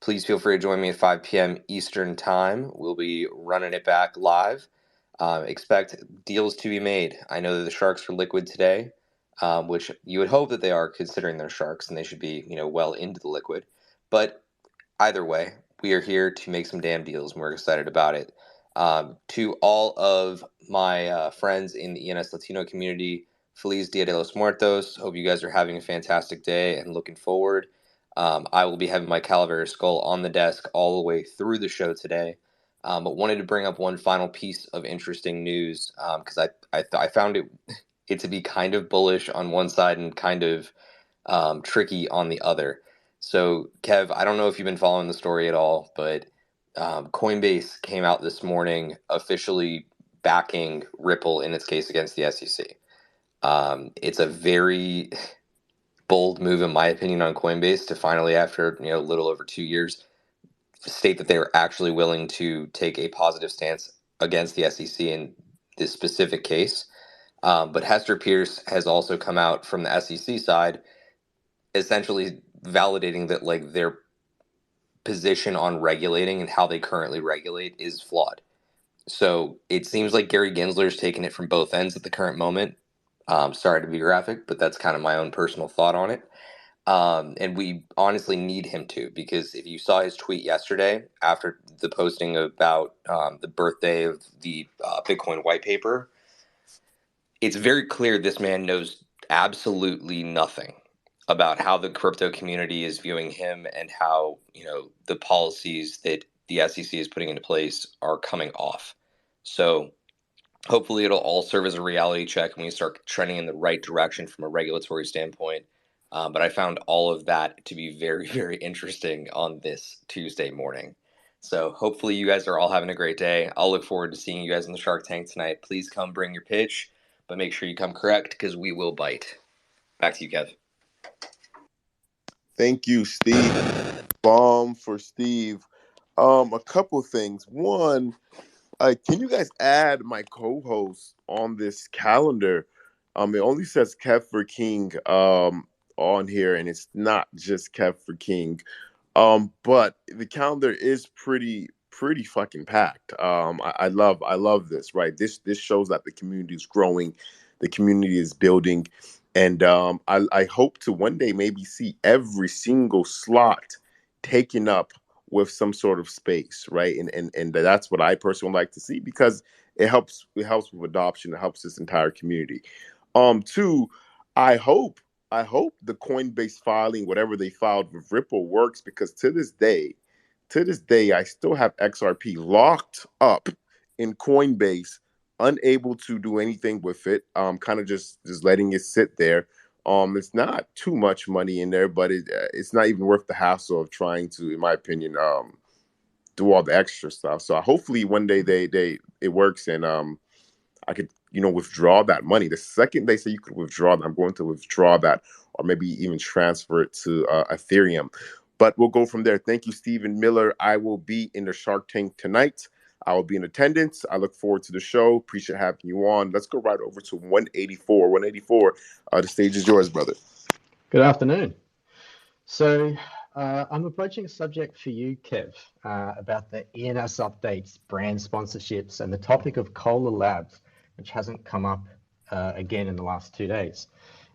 Please feel free to join me at 5 p.m. Eastern Time. We'll be running it back live. Expect deals to be made. I know that the Sharks are liquid today, which you would hope that they are considering they're Sharks and they should be, well into the liquid. But either way, we are here to make some damn deals and we're excited about it. To all of my friends in the ENS Latino community, Feliz Dia de los Muertos. Hope you guys are having a fantastic day and looking forward. I will be having my Calavera skull on the desk all the way through the show today. But wanted to bring up one final piece of interesting news because I found it to be kind of bullish on one side and kind of tricky on the other. So, Kev, I don't know if you've been following the story at all, but Coinbase came out this morning officially backing Ripple in its case against the SEC. It's a very bold move, in my opinion, on Coinbase to finally, after a little over 2 years, state that they were actually willing to take a positive stance against the SEC in this specific case. But Hester Pierce has also come out from the SEC side, essentially validating that their position on regulating and how they currently regulate is flawed. So it seems like Gary Gensler's taking it from both ends at the current moment. Sorry to be graphic, but that's kind of my own personal thought on it. And we honestly need him to, because if you saw his tweet yesterday after the posting about the birthday of the Bitcoin white paper, it's very clear this man knows absolutely nothing about how the crypto community is viewing him and how the policies that the SEC is putting into place are coming off. So hopefully it'll all serve as a reality check and we start trending in the right direction from a regulatory standpoint. But I found all of that to be very, very interesting on this Tuesday morning. So hopefully you guys are all having a great day. I'll look forward to seeing you guys in the Shark Tank tonight. Please come bring your pitch, but make sure you come correct because we will bite. Back to you, Kev. Thank you, Steve. Bomb for Steve. A couple things. One, can you guys add my co-host on this calendar? It only says Kev for King on here, and it's not just Kev for King. But the calendar is pretty fucking packed. I love this, right? This shows that the community is growing, the community is building, and I hope to one day maybe see every single slot taken up with some sort of space, right? And that's what I personally like to see because it helps with adoption, it helps this entire community. Two, I hope the Coinbase filing, whatever they filed with Ripple, works because to this day, I still have XRP locked up in Coinbase, unable to do anything with it, kind of just letting it sit there. It's not too much money in there, but it's not even worth the hassle of trying to, in my opinion, do all the extra stuff. So hopefully one day it works, and I could, withdraw that money. The second they say you could withdraw that, I'm going to withdraw that, or maybe even transfer it to Ethereum. But we'll go from there. Thank you, Stephen Miller. I will be in the Shark Tank tonight. I will be in attendance. I look forward to the show. Appreciate having you on. Let's go right over to 184. 184, the stage is yours, brother. Good afternoon. So I'm approaching a subject for you, Kev, about the ENS updates, brand sponsorships, and the topic of Cola Labs, which hasn't come up again in the last 2 days.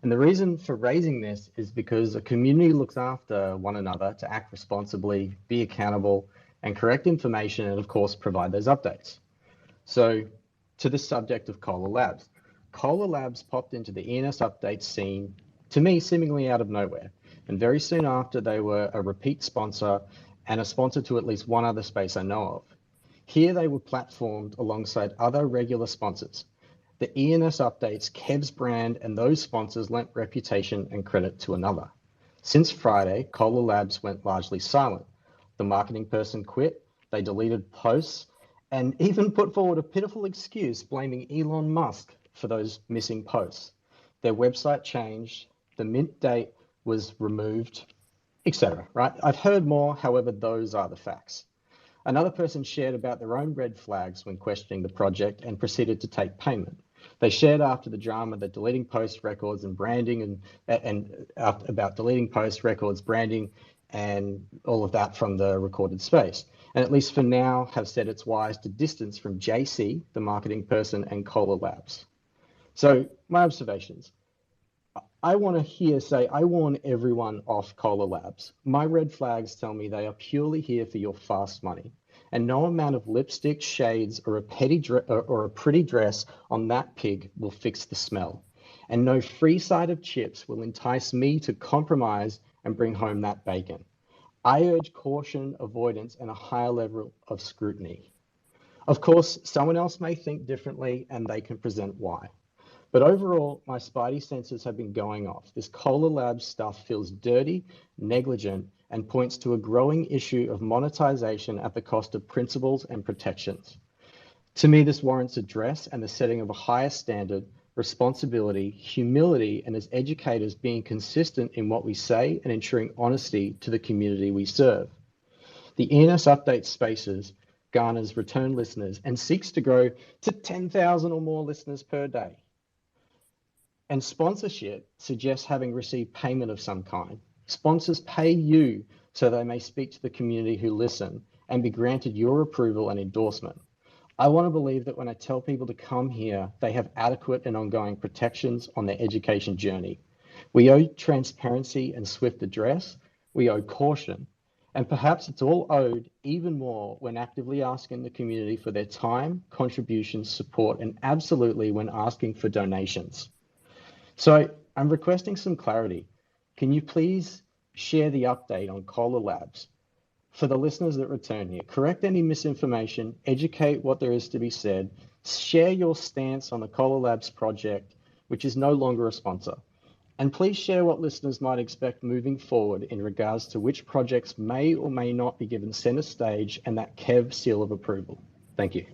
And the reason for raising this is because a community looks after one another to act responsibly, be accountable, and correct information, and of course, provide those updates. So to the subject of Cola Labs. Cola Labs popped into the ENS updates scene, to me, seemingly out of nowhere. And very soon after, they were a repeat sponsor and a sponsor to at least one other space I know of. Here they were platformed alongside other regular sponsors. The ENS updates, Kev's brand, and those sponsors lent reputation and credit to another. Since Friday, Cola Labs went largely silent. The marketing person quit, they deleted posts, and even put forward a pitiful excuse blaming Elon Musk for those missing posts. Their website changed, the mint date was removed, etc. Right? I've heard more, however, those are the facts. Another person shared about their own red flags when questioning the project and proceeded to take payment. They shared after the drama that deleting post records and branding and about deleting post records, branding, and all of that from the recorded space. And at least for now, have said it's wise to distance from JC, the marketing person, and Cola Labs. So my observations. I want to say, I warn everyone off Cola Labs. My red flags tell me they are purely here for your fast money. And no amount of lipstick, shades, or a pretty dress on that pig will fix the smell. And no free side of chips will entice me to compromise and bring home that bacon. I urge caution, avoidance, and a higher level of scrutiny. Of course, someone else may think differently, and they can present why. But overall, my spidey senses have been going off. This Cola Labs stuff feels dirty, negligent, and points to a growing issue of monetization at the cost of principles and protections. To me, this warrants address and the setting of a higher standard, responsibility, humility, and as educators being consistent in what we say and ensuring honesty to the community we serve. The ENS Update Spaces garners return listeners and seeks to grow to 10,000 or more listeners per day. And sponsorship suggests having received payment of some kind. Sponsors pay you so they may speak to the community who listen and be granted your approval and endorsement. I want to believe that when I tell people to come here, they have adequate and ongoing protections on their education journey. We owe transparency and swift address. We owe caution. And perhaps it's all owed even more when actively asking the community for their time, contributions, support, and absolutely when asking for donations. So I'm requesting some clarity. Can you please share the update on Cola Labs for the listeners that return here? Correct any misinformation, educate what there is to be said, share your stance on the Cola Labs project, which is no longer a sponsor. And please share what listeners might expect moving forward in regards to which projects may or may not be given center stage and that Kev seal of approval. Thank you.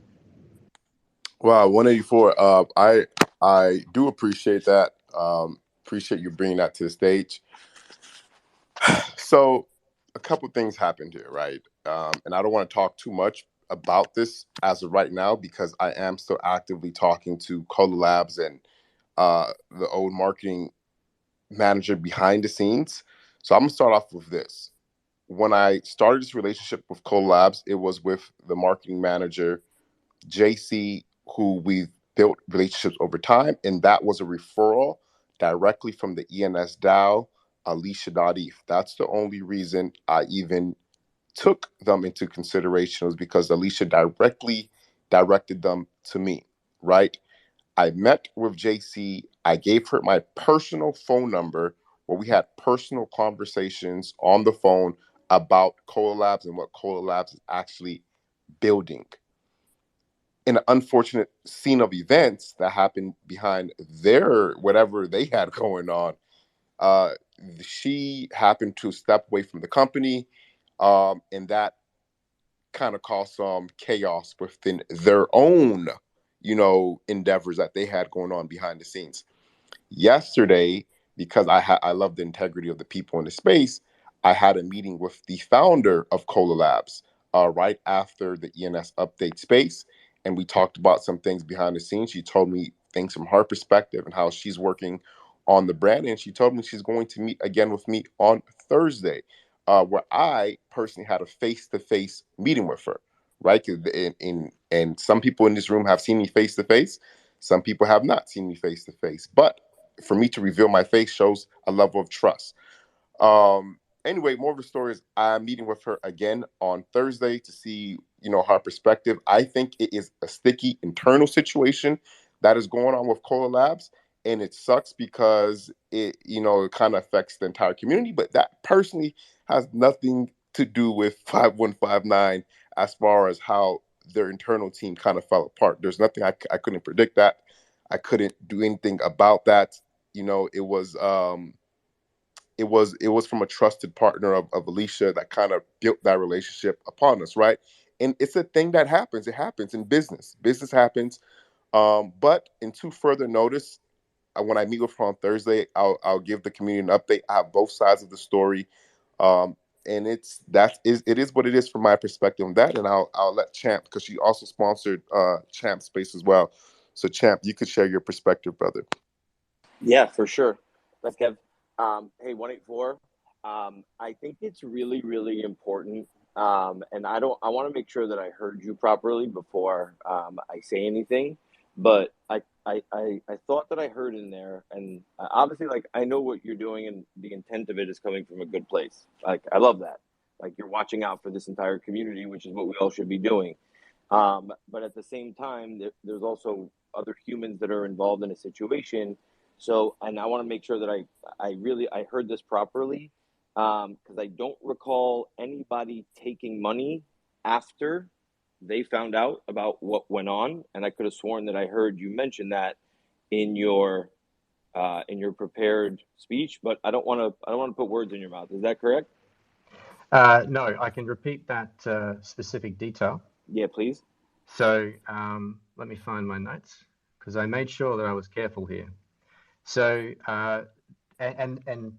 Wow, 184. I do appreciate that. Appreciate you bringing that to the stage. So a couple things happened here, right? And I don't want to talk too much about this as of right now because I am still actively talking to Cola Labs and the old marketing manager behind the scenes. So I'm gonna start off with this. When I started this relationship with Cola Labs, it was with the marketing manager, JC, who we've built relationships over time, and that was a referral directly from the ENS DAO, Alicia.eth. That's the only reason I even took them into consideration, was because Alicia directly directed them to me, right? I met with JC. I gave her my personal phone number where we had personal conversations on the phone about Cola Labs and what Cola Labs is actually building. in an unfortunate scene of events that happened behind their whatever they had going on. Uh, she happened to step away from the company, and that kind of caused some chaos within their own, endeavors that they had going on behind the scenes. Yesterday, because I love the integrity of the people in the space, I had a meeting with the founder of Cola Labs right after the ENS update space, and we talked about some things behind the scenes. She told me things from her perspective and how she's working on the brand, and she told me she's going to meet again with me on Thursday, where I personally had a face-to-face meeting with her. Right, and some people in this room have seen me face to face. Some people have not seen me face to face, but for me to reveal my face shows a level of trust. Anyway, more of the story is I'm meeting with her again on Thursday to see, her perspective. I think it is a sticky internal situation that is going on with Cola Labs, and it sucks because it kind of affects the entire community. But that personally has nothing to do with 5159 as far as how their internal team kind of fell apart. There's nothing I couldn't predict that. I couldn't do anything about that. It was from a trusted partner of Alicia that kind of built that relationship upon us, right? And it's a thing that happens. It happens in business. Business happens. But into further notice, when I meet with her on Thursday, I'll give the community an update. I have both sides of the story, and it is what it is from my perspective on that. And I'll let Champ, because she also sponsored Champ Space as well. So Champ, you could share your perspective, brother. Yeah, for sure. Thanks, Kev. Hey, 184. I think it's really, really important. And I want to make sure that I heard you properly before I say anything. But I thought that I heard in there, and obviously, like, I know what you're doing, and the intent of it is coming from a good place. Like, I love that. Like, you're watching out for this entire community, which is what we all should be doing. But at the same time, there's also other humans that are involved in a situation. So, and I want to make sure that I heard this properly, because I don't recall anybody taking money after they found out about what went on, and I could have sworn that I heard you mention that in your prepared speech, but I don't want to put words in your mouth. Is that correct? No, I can repeat that specific detail. Yeah, please. So let me find my notes because I made sure that I was careful here. So and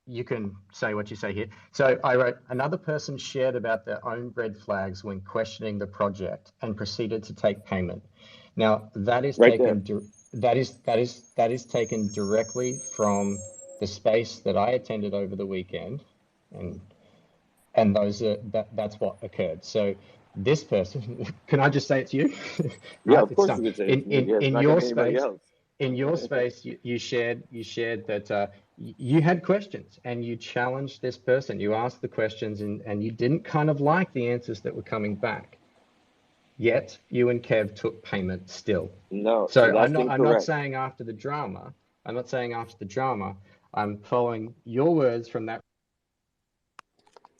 you can say what you say here. So I wrote, another person shared about their own red flags when questioning the project and proceeded to take payment. Now that is Right there. that is taken directly from the space that I attended over the weekend, and that's what occurred. So this person, can I just say it's you? Yeah, Right, of it's course done. you could say it's me. Yeah, it's In not gonna your be anybody space, else. you shared that you had questions and you challenged this person. You asked the questions and you didn't kind of like the answers that were coming back. Yet you and Kev took payment still. No, so So that's I'm not incorrect. saying after the drama. I'm not saying after the drama. I'm following your words from that.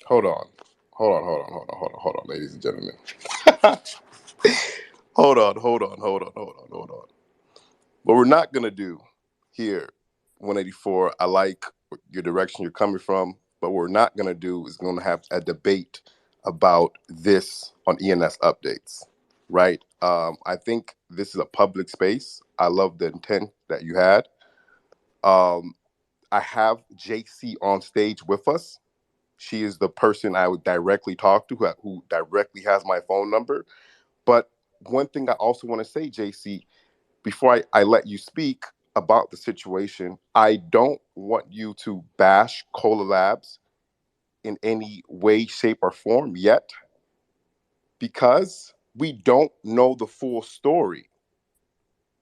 Hold on. Hold on, ladies and gentlemen. Hold on. What we're not gonna do here, 184. I like your direction you're coming from, but what we're not gonna do is gonna have a debate about this on ENS updates, right? I think this is a public space. I love the intent that you had. Um, I have JC on stage with us. She is the person I would directly talk to, who directly has my phone number. But one thing I also want to say, JC, before I let you speak about the situation, I don't want you to bash Cola Labs in any way, shape, or form yet, because we don't know the full story,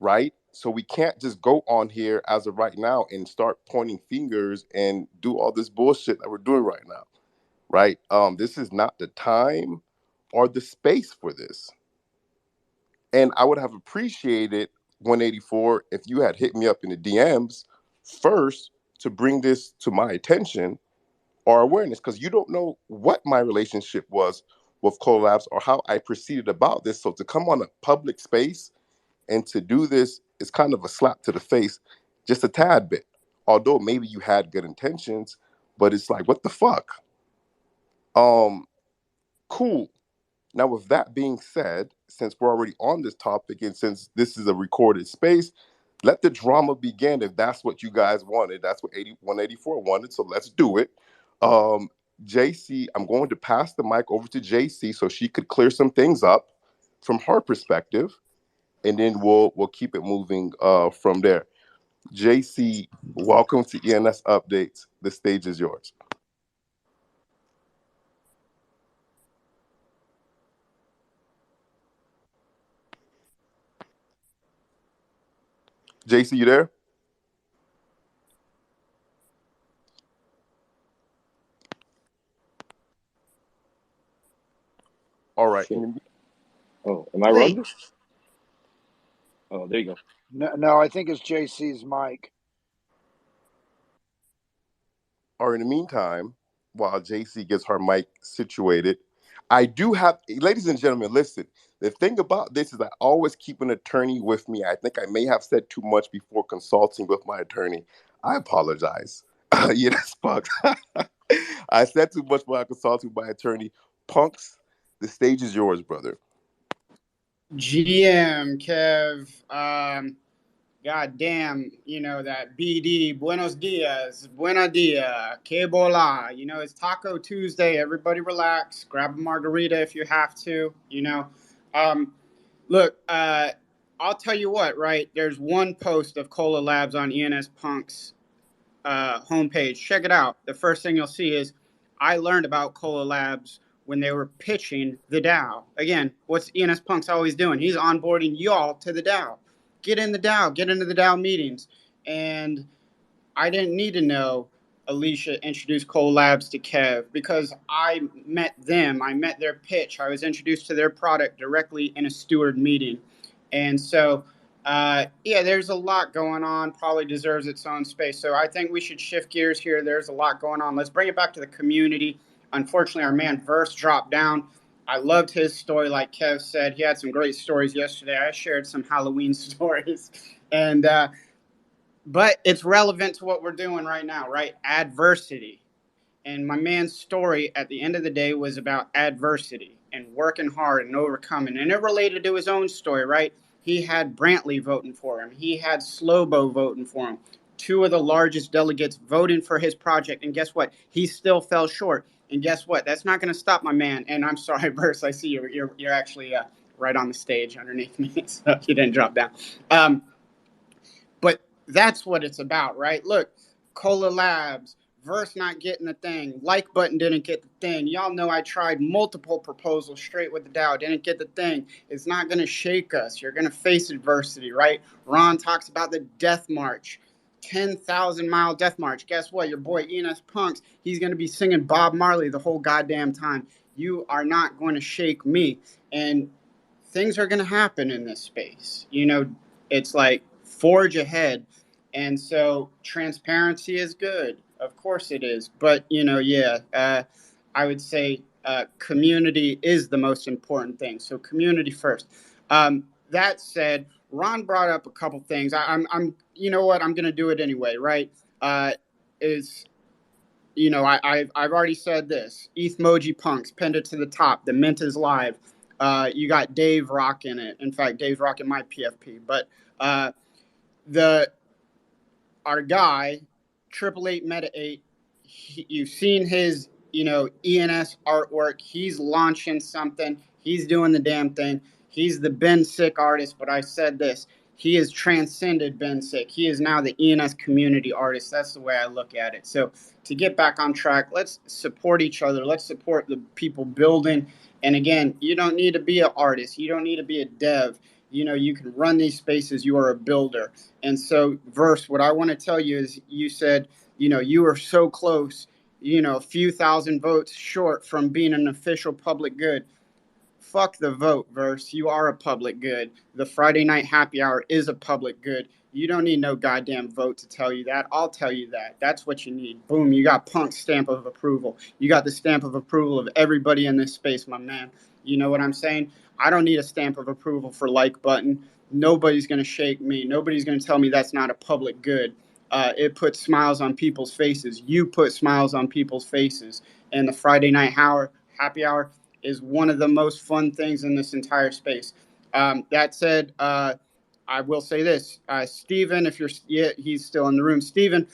right? So we can't just go on here as of right now and start pointing fingers and do all this bullshit that we're doing right now, right? This is not the time or the space for this. And I would have appreciated, 184, if you had hit me up in the DMs first to bring this to my attention or awareness, because you don't know what my relationship was with collabs or how I proceeded about this. So to come on a public space and to do this is kind of a slap to the face, just a tad bit. Although maybe you had good intentions, but it's like, what the fuck? Um, cool. Now, with that being said, since we're already on this topic and since this is a recorded space, let the drama begin if that's what you guys wanted. That's what 184 wanted, so let's do it. Um, JC, I'm going to pass the mic over to JC so she could clear some things up from her perspective, and then we'll keep it moving from there. JC, welcome to ENS Updates. The stage is yours. JC, you there? All right. Shit. Oh, am I Hey, rugged? Oh, there you go. no, I think it's JC's mic. Or in the meantime, while JC gets her mic situated, I do have, ladies and gentlemen, listen. The thing about this is I always keep an attorney with me. I think I may have said too much before consulting with my attorney. I apologize. Yeah, that's Punks. I said too much while consulting with my attorney. Punks, the stage is yours, brother. GM, Kev, God damn, that BD, Buenos Dias, Buena Dia, Que Bola. It's Taco Tuesday. Everybody relax. Grab a margarita if you have to, Look, I'll tell you what, right? There's one post of Cola Labs on ENS Punk's homepage. Check it out. The first thing you'll see is I learned about Cola Labs when they were pitching the DAO. Again, what's ENS Punk's always doing? He's onboarding y'all to the DAO. Get in the DAO. Get into the DAO meetings. And I didn't need to know Alicia introduced Cola Labs to Kev because I met them. I met their pitch. I was introduced to their product directly in a steward meeting. And so yeah, there's a lot going on, probably deserves its own space. So I think we should shift gears here. There's a lot going on. Let's bring it back to the community. Unfortunately, our man Verse dropped down. I loved his story, like Kev said. He had some great stories yesterday. I shared some Halloween stories. And, but it's relevant to what we're doing right now, right? Adversity. And my man's story at the end of the day was about adversity and working hard and overcoming. And it related to his own story, right? He had Brantley voting for him. He had Slobo voting for him. Two of the largest delegates voting for his project. And guess what? He still fell short. And guess what? That's not going to stop my man. And I'm sorry, Verse, I see you're actually right on the stage underneath me. So you didn't drop down. But that's what it's about, right? Look, Cola Labs, Verse not getting the thing, like button didn't get the thing. Y'all know I tried multiple proposals straight with the DAO, didn't get the thing. It's not going to shake us. You're going to face adversity, right? Ron talks about the death march, 10,000-mile death march. Guess what? Your boy ENS Punks, he's going to be singing Bob Marley the whole goddamn time. You are not going to shake me. And things are going to happen in this space. It's like forge ahead. And so transparency is good. Of course it is. But, I would say community is the most important thing. So community first. That said, Ron brought up a couple things. I'm you know what? I'm going to do it anyway, right? Is I've already said this. ETH Moji Punks pinned it to the top. The mint is live. You got Dave rocking it. In fact, Dave's rocking my PFP. But our guy, 888 Meta 8, you've seen his, ENS artwork. He's launching something. He's doing the damn thing. He's the Ben Sick artist, but I said this. He has transcended Ben Sick. He is now the ENS community artist. That's the way I look at it. So to get back on track, let's support each other. Let's support the people building. And again, you don't need to be an artist. You don't need to be a dev. You can run these spaces. You are a builder. And so, Verse, what I want to tell you is you said, you were so close, a few thousand votes short from being an official public good. fuck the vote, Verse. You are a public good. The Friday night happy hour is a public good. You don't need no goddamn vote to tell you that. I'll tell you that. That's what you need. Boom, you got Punk's stamp of approval. You got the stamp of approval of everybody in this space, my man. You know what I'm saying? I don't need a stamp of approval for like button. Nobody's going to shake me. Nobody's going to tell me that's not a public good. It puts smiles on people's faces. You put smiles on people's faces. And the Friday night happy hour is one of the most fun things in this entire space. That said, I will say this, Steven, if he's still in the room. Steven,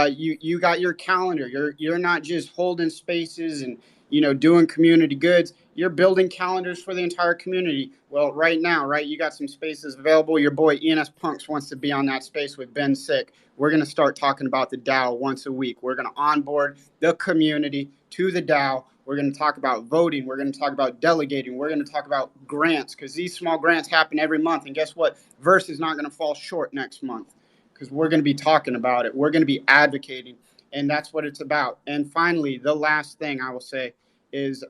you got your calendar. You're not just holding spaces and doing community goods. You're building calendars for the entire community. Well, right now, right, you got some spaces available. Your boy ENS Punks wants to be on that space with Ben Sick. We're going to start talking about the DAO once a week. We're going to onboard the community to the DAO. We're going to talk about voting. We're going to talk about delegating. We're going to talk about grants, because these small grants happen every month. And guess what? Verse is not going to fall short next month, because we're going to be talking about it. We're going to be advocating. And that's what it's about. And finally, the last thing I will say is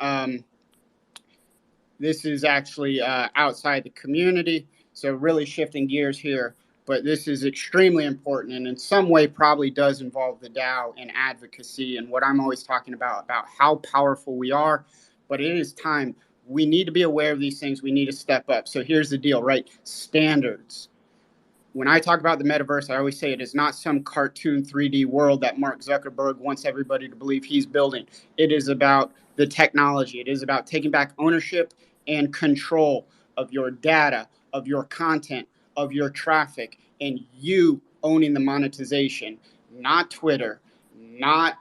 this is actually outside the community. So really shifting gears here. But this is extremely important, and in some way probably does involve the DAO and advocacy and what I'm always talking about how powerful we are. But it is time. We need to be aware of these things. We need to step up. So here's the deal, right? Standards. When I talk about the metaverse, I always say it is not some cartoon 3D world that Mark Zuckerberg wants everybody to believe he's building. It is about the technology. It is about taking back ownership and control of your data, of your content, of your traffic, and you owning the monetization, not Twitter, not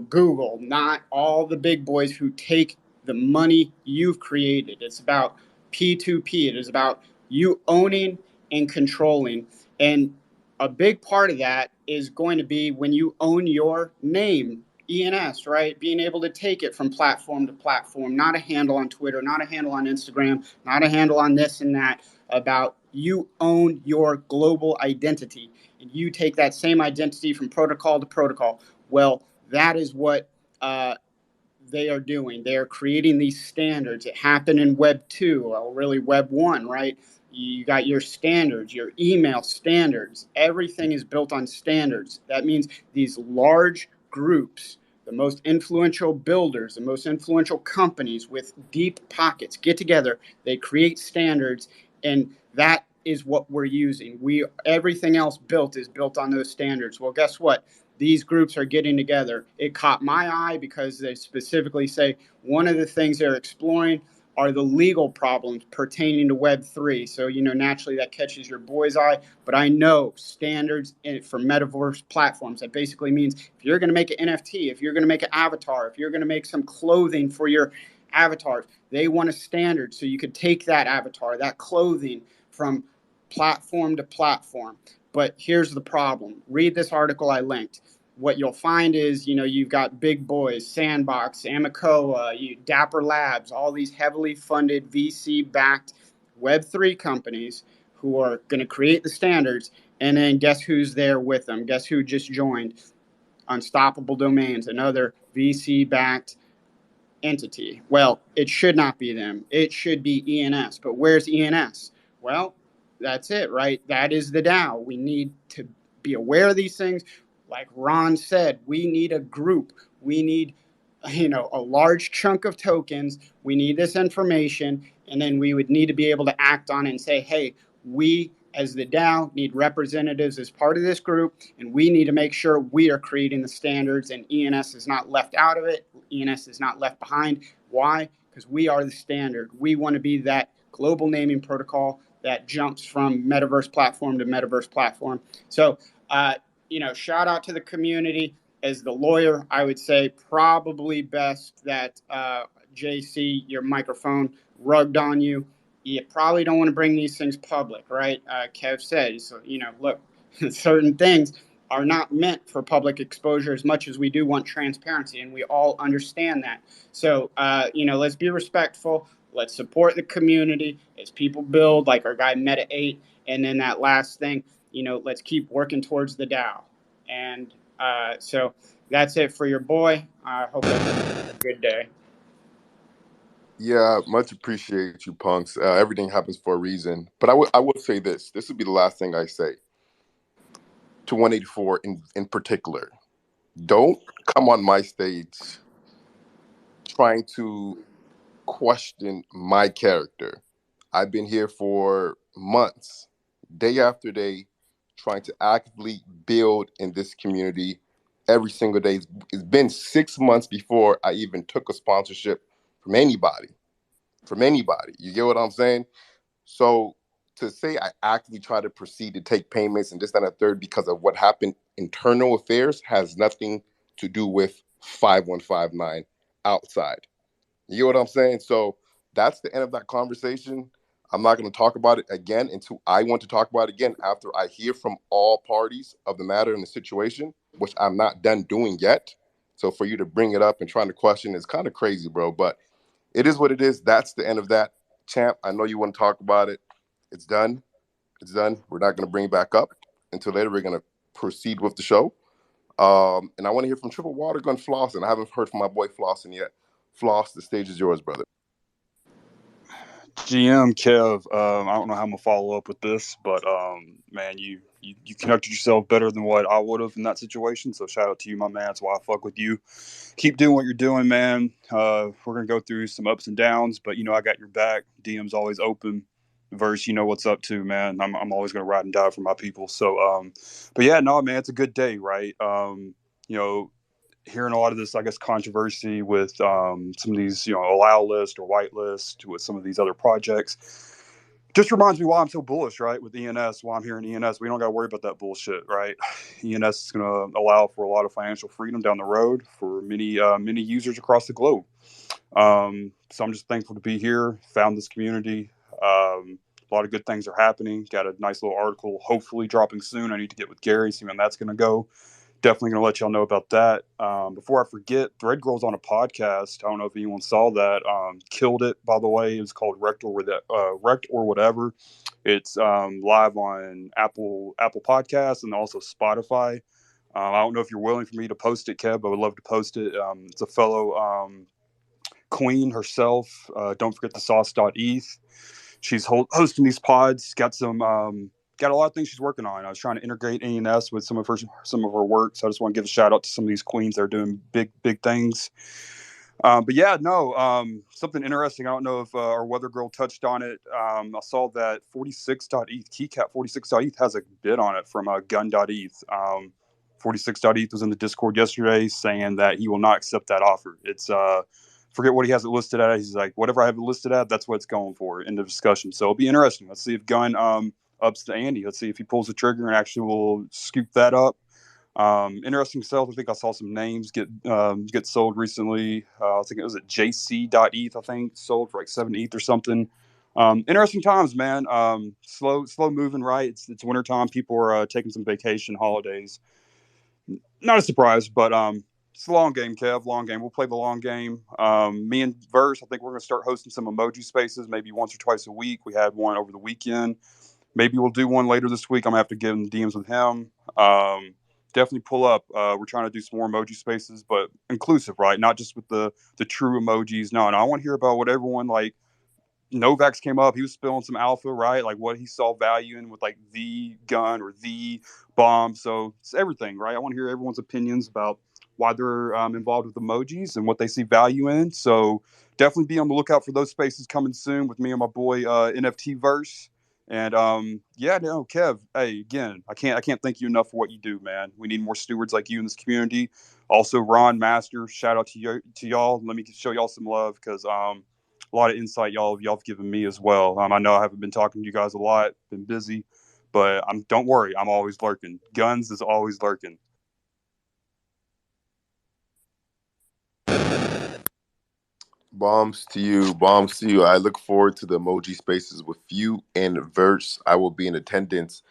Google, not all the big boys who take the money you've created. It's about P2P. It is about you owning and controlling. And a big part of that is going to be when you own your name, ENS, right? Being able to take it from platform to platform, not a handle on Twitter, not a handle on Instagram, not a handle on this and that, about you own your global identity. And you take that same identity from protocol to protocol. Well, that is what they are doing. They are creating these standards. It happened in Web 2, well, really Web 1, right? You got your standards, your email standards. Everything is built on standards. That means these large groups, the most influential builders, the most influential companies with deep pockets get together. They create standards, and that is what we're using. Everything else built is built on those standards. Well, guess what? These groups are getting together. It caught my eye because they specifically say one of the things they're exploring are the legal problems pertaining to Web3. So, naturally that catches your boy's eye. But I know standards for metaverse platforms. That basically means if you're going to make an NFT, if you're going to make an avatar, if you're going to make some clothing for your avatars, they want a standard so you could take that avatar, that clothing, from platform to platform. But here's the problem. Read this article I linked. What you'll find is, you've got big boys, Sandbox, Amacoa, Dapper Labs, all these heavily funded VC-backed Web3 companies who are going to create the standards. And then guess who's there with them? Guess who just joined? Unstoppable Domains, another VC-backed entity. Well, it should not be them. It should be ENS. But where's ENS? Well, that's it, right? That is the DAO. We need to be aware of these things. Like Ron said, we need a group. We need, a large chunk of tokens. We need this information. And then we would need to be able to act on it and say, hey, we as the DAO need representatives as part of this group, and we need to make sure we are creating the standards and ENS is not left out of it. ENS is not left behind. Why? Because we are the standard. We want to be that global naming protocol that jumps from metaverse platform to metaverse platform. So, shout out to the community. As the lawyer, I would say probably best that JC, your microphone rugged on you. You probably don't want to bring these things public, right? Kev said, so, look, certain things are not meant for public exposure as much as we do want transparency, and we all understand that. So, let's be respectful. Let's support the community as people build, like our guy Meta 8. And then that last thing, let's keep working towards the DAO. And so that's it for your boy. I hope everyone has a good day. Yeah, much appreciate you, punks. Everything happens for a reason. But I will say this. This would be the last thing I say to 184 in particular. Don't come on my stage trying to question my character. I've been here for months, day after day, trying to actively build in this community every single day. It's been 6 months before I even took a sponsorship from anybody. From anybody. You get what I'm saying? So to say I actively try to proceed to take payments and this, that, and a third because of what happened internal affairs has nothing to do with 5159 outside. You know what I'm saying? So that's the end of that conversation. I'm not going to talk about it again until I want to talk about it again after I hear from all parties of the matter in the situation, which I'm not done doing yet. So for you to bring it up and trying to question is kind of crazy, bro. But it is what it is. That's the end of that. Champ, I know you want to talk about it. It's done. It's done. We're not going to bring it back up until later. We're going to proceed with the show. And I want to hear from Triple Water Gun Flossin. I haven't heard from my boy Flossin yet. Floss, the stage is yours, brother. GM Kev, I don't know how I'm gonna follow up with this, but man, you conducted yourself better than what I would have in that situation. So shout out to you, my man. That's why I fuck with you. Keep doing what you're doing, man. We're gonna go through some ups and downs, but I got your back. DM's always open. Verse, you know what's up to, man. I'm always gonna ride and die for my people. So but yeah, no, man, it's a good day, right? You know, hearing a lot of this, I guess, controversy with some of these, allow list or whitelist with some of these other projects. Just reminds me why I'm so bullish, right? With ENS, why I'm here in ENS, we don't got to worry about that bullshit, right? ENS is going to allow for a lot of financial freedom down the road for many users across the globe. So I'm just thankful to be here. Found this community. A lot of good things are happening. Got a nice little article, hopefully dropping soon. I need to get with Gary, see when that's going to go. Definitely going to let y'all know about that. Before I forget, Thread Girl's on a podcast. I don't know if anyone saw that. Killed it, by the way. It's called Wrecked or Whatever. It's live on Apple Podcasts and also Spotify. I don't know if you're willing for me to post it, Kev. I would love to post it. It's a fellow queen herself. Don't forget the sauce.eth. She's hosting these pods. Got a lot of things she's working on. I was trying to integrate ENS with some of her work. So I just want to give a shout out to some of these queens that are doing big things. But yeah, no, something interesting. I don't know if our weather girl touched on it. I saw that 46.eth, keycap 46.eth has a bid on it from gun.eth. 46.eth was in the Discord yesterday saying that he will not accept that offer. It's forget what he has it listed at. He's like, whatever I have it listed at, that's what it's going for in the discussion. So it'll be interesting. Let's see if Gunn ups to Andy. Let's see if he pulls the trigger and actually will scoop that up. Interesting sales. I think I saw some names get sold recently. I think it was at jc.eth, I think, sold for like 7 ETH or something. Interesting times, man. Slow moving, right? It's wintertime. People are taking some vacation, holidays. Not a surprise, but it's a long game, Kev. Long game. We'll play the long game. Me and Verse, I think we're going to start hosting some emoji spaces, maybe once or twice a week. We had one over the weekend. Maybe we'll do one later this week. I'm going to have to get in the DMs with him. Definitely pull up. We're trying to do some more emoji spaces, but inclusive, right? Not just with the true emojis. No, I want to hear about what everyone like. Novak's came up. He was spilling some alpha, right? Like what he saw value in with like the gun or the bomb. So it's everything, right? I want to hear everyone's opinions about why they're involved with emojis and what they see value in. So definitely be on the lookout for those spaces coming soon with me and my boy NFT Verse. And yeah, no, Kev. Hey, again, I can't thank you enough for what you do, man. We need more stewards like you in this community. Also, Ron Master, shout out to y'all. Let me show y'all some love because a lot of insight y'all have given me as well. I know I haven't been talking to you guys a lot, been busy, but don't worry, I'm always lurking. Guns is always lurking. Bombs to you. Bombs to you. I look forward to the emoji spaces with you and Verse. I will be in attendance.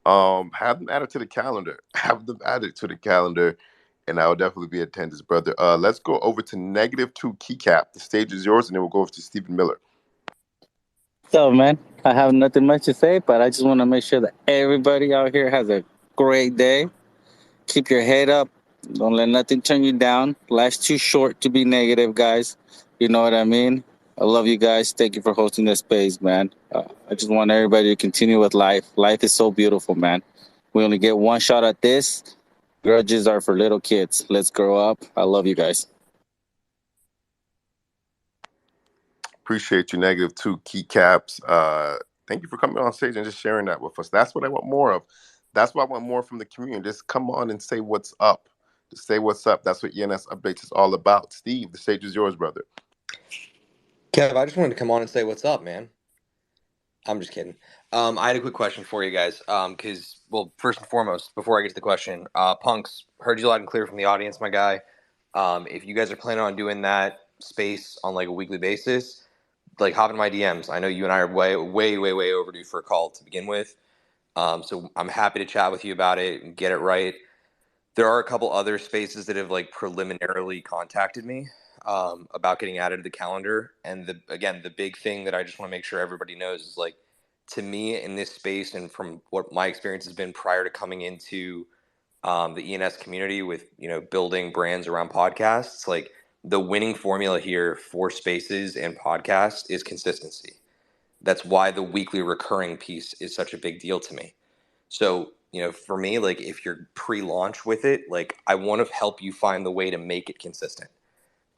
Have them added to the calendar. Have them added to the calendar, and I will definitely be in attendance, brother. Let's go over to -2 keycap. The stage is yours, and then we'll go over to Stephen Miller. So, man, I have nothing much to say, but I just want to make sure that everybody out here has a great day. Keep your head up. Don't let nothing turn you down. Life's too short to be negative, guys. You know what I mean? I love you guys. Thank you for hosting this space, man. I just want everybody to continue with life. Life is so beautiful, man. We only get one shot at this. Grudges are for little kids. Let's grow up. I love you guys. Appreciate you, negative two keycaps. Thank you for coming on stage and just sharing that with us. That's what I want more of. That's what I want more from the community. Just come on and say what's up. Just say what's up. That's what ENS Updates is all about. Steve, the stage is yours, brother. Kev, I just wanted to come on and say what's up, man. I'm just kidding. I had a quick question for you guys. Because, well, first and foremost, before I get to the question, Punks, heard you loud and clear from the audience, my guy. If you guys are planning on doing that space on like a weekly basis, like hop in my DMs. I know you and I are way overdue for a call to begin with. So I'm happy to chat with you about it and get it right. There are a couple other spaces that have like preliminarily contacted me about getting added to the calendar. And the big thing that I just want to make sure everybody knows is like, to me in this space and from what my experience has been prior to coming into the ENS community with, building brands around podcasts, like the winning formula here for spaces and podcasts is consistency. That's why the weekly recurring piece is such a big deal to me. So, for me, like if you're pre-launch with it, like I want to help you find the way to make it consistent.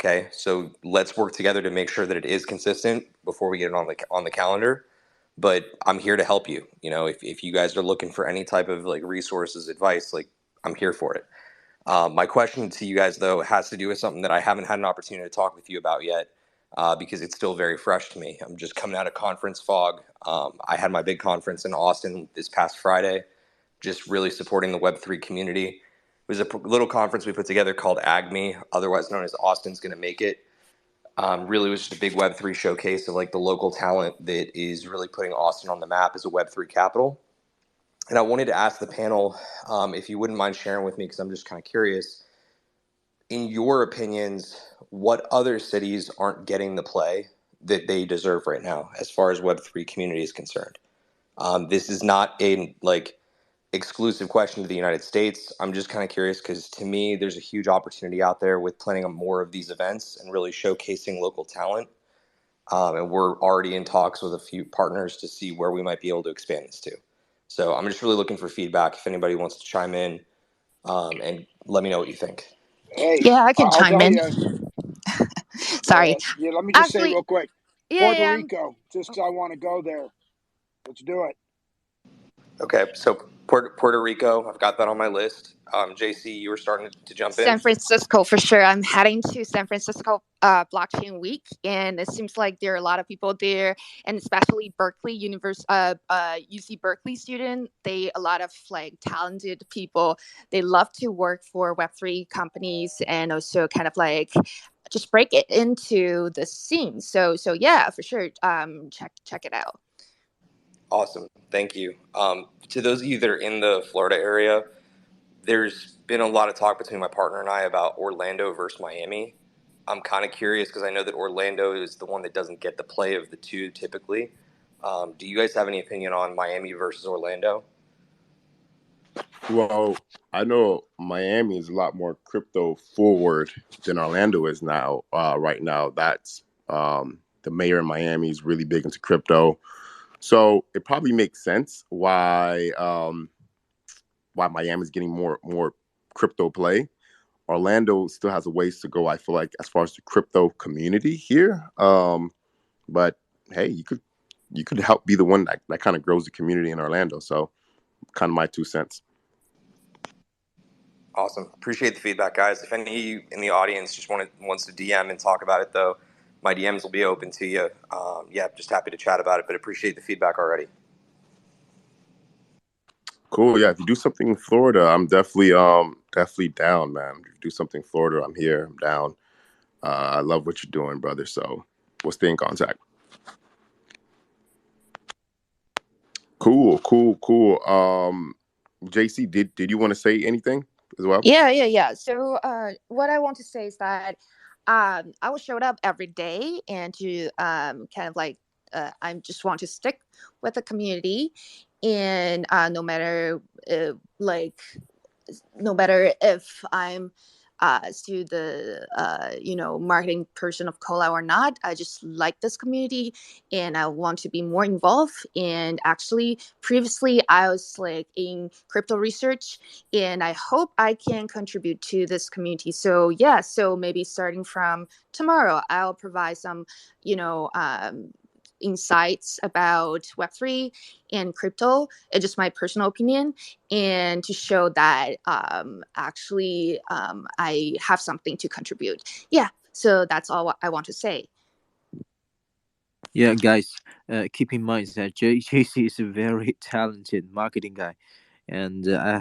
Okay. So let's work together to make sure that it is consistent before we get it on the calendar. But I'm here to help you. If you guys are looking for any type of like resources, advice, like I'm here for it. My question to you guys though has to do with something that I haven't had an opportunity to talk with you about yet. Because it's still very fresh to me. I'm just coming out of conference fog. I had my big conference in Austin this past Friday, just really supporting the Web3 community. It was a little conference we put together called AGME, otherwise known as Austin's Gonna Make It. Really was just a big Web3 showcase of like the local talent that is really putting Austin on the map as a Web3 capital. And I wanted to ask the panel, if you wouldn't mind sharing with me, because I'm just kind of curious, in your opinions, what other cities aren't getting the play that they deserve right now as far as Web3 community is concerned? This is not a exclusive question to the United States. I'm just kind of curious because to me, there's a huge opportunity out there with planning on more of these events and really showcasing local talent. And we're already in talks with a few partners to see where we might be able to expand this to. So I'm just really looking for feedback if anybody wants to chime in, and let me know what you think. Hey, Yeah, I can I'll chime tell in. you. Sorry. Yeah, let me just say Actually, real quick, yeah, Puerto yeah, Rico, just 'cause I want to go there. Let's do it. Okay, so Puerto Rico, I've got that on my list. JC, you were starting to jump in. San Francisco for sure. I'm heading to San Francisco Blockchain Week, and it seems like there are a lot of people there, and especially Berkeley UC Berkeley student. A lot of like talented people. They love to work for Web3 companies and also kind of like just break it into the scene. So yeah, for sure. Check it out. Awesome, thank you. To those of you that are in the Florida area, there's been a lot of talk between my partner and I about Orlando versus Miami. I'm kind of curious because I know that Orlando is the one that doesn't get the play of the two typically. Do you guys have any opinion on Miami versus Orlando? Well, I know Miami is a lot more crypto forward than Orlando is now. Right now, that's the mayor in Miami is really big into crypto, so it probably makes sense why Miami's getting more crypto play. Orlando still has a ways to go, I feel like, as far as the crypto community here. But hey, you could help be the one that kind of grows the community in Orlando. So kind of my 2 cents. Awesome. Appreciate the feedback, guys. If any of you in the audience just wants to DM and talk about it, though, my DMs will be open to you. Yeah, just happy to chat about it, but appreciate the feedback already. Cool. Yeah, if you do something in Florida, I'm definitely down, man. If you do something in Florida, I'm here. I'm down. I love what you're doing, brother. So we'll stay in contact. Cool. JC, did you want to say anything as well? Yeah. So what I want to say is that I will show up every day and to kind of like I just want to stick with the community, and no matter if I'm to the marketing person of Cola or not. I just like this community and I want to be more involved. And actually, previously I was like in crypto research, and I hope I can contribute to this community. So yeah, so maybe starting from tomorrow, I'll provide some, insights about Web3 and crypto. It's just my personal opinion, and to show that I have something to contribute. Yeah, so that's all I want to say. Yeah, guys, keep in mind that JC is a very talented marketing guy, and I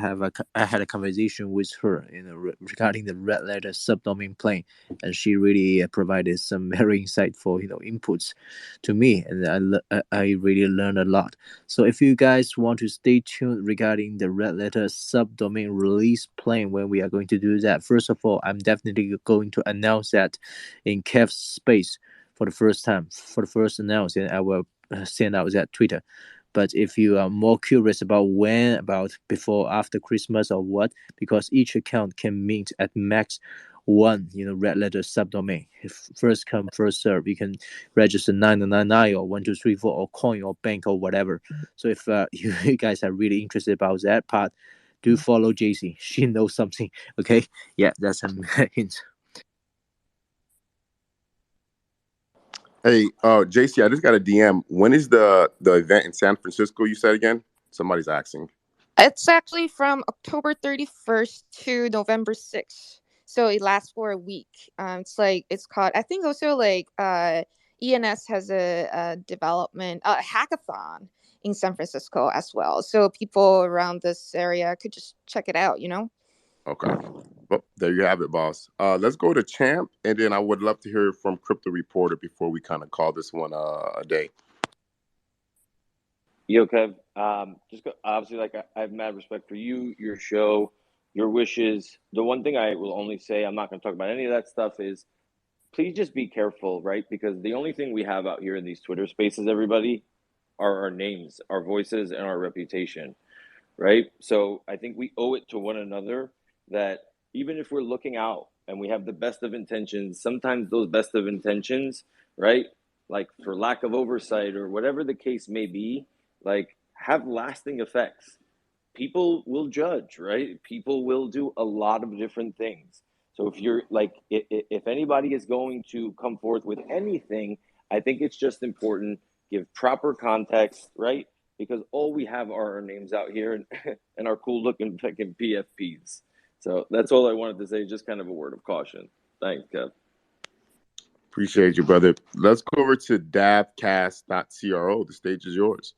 had a conversation with her, regarding the red letter subdomain plane, and she really provided some very insightful, inputs to me, and I really learned a lot. So if you guys want to stay tuned regarding the red letter subdomain release plan, when we are going to do that, first of all, I'm definitely going to announce that in Kev's space for the first time, for the first announcement. I will send out that Twitter. But if you are more curious about when, about before, after Christmas, or what, because each account can mint at max one, red letter subdomain. If first come, first serve, you can register 9999 or 1234 or coin or bank or whatever. So if you guys are really interested about that part, do follow JC. She knows something. Okay, yeah, that's a hint. Hey, JC, I just got a DM. When is the event in San Francisco? You said again? Somebody's asking. It's actually from October 31st to November 6th. So it lasts for a week. It's called, I think also ENS has a development, a hackathon in San Francisco as well. So people around this area could just check it out, Okay. Well, there you have it, boss. Let's go to Champ, and then I would love to hear from Crypto Reporter before we kind of call this one a day. Yo, Kev. Obviously, I have mad respect for you, your show, your wishes. The one thing I will only say, I'm not going to talk about any of that stuff, is please just be careful, right? Because the only thing we have out here in these Twitter spaces, everybody, are our names, our voices, and our reputation, right? So I think we owe it to one another that even if we're looking out and we have the best of intentions, sometimes those best of intentions, right? Like for lack of oversight or whatever the case may be, like have lasting effects. People will judge, right? People will do a lot of different things. So if you're like, if anybody is going to come forth with anything, I think it's just important, give proper context, right? Because all we have are our names out here and our cool looking fucking PFPs. So that's all I wanted to say, just kind of a word of caution. Thanks, Kev. Appreciate you, brother. Let's go over to davcast.cro. The stage is yours.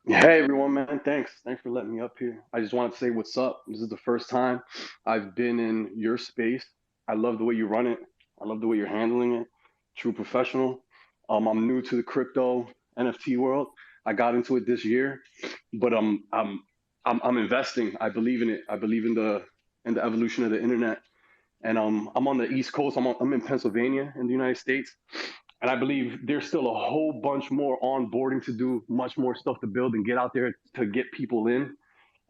Hey everyone, man. Thanks for letting me up here. I just want to say what's up. This is the first time I've been in your space. I love the way you run it. I love the way you're handling it. True professional. I'm new to the crypto NFT world. I got into it this year, but I'm investing. I believe in it. I believe in the evolution of the internet. And I'm on the East Coast. I'm in Pennsylvania in the United States. And I believe there's still a whole bunch more onboarding to do, much more stuff to build and get out there to get people in.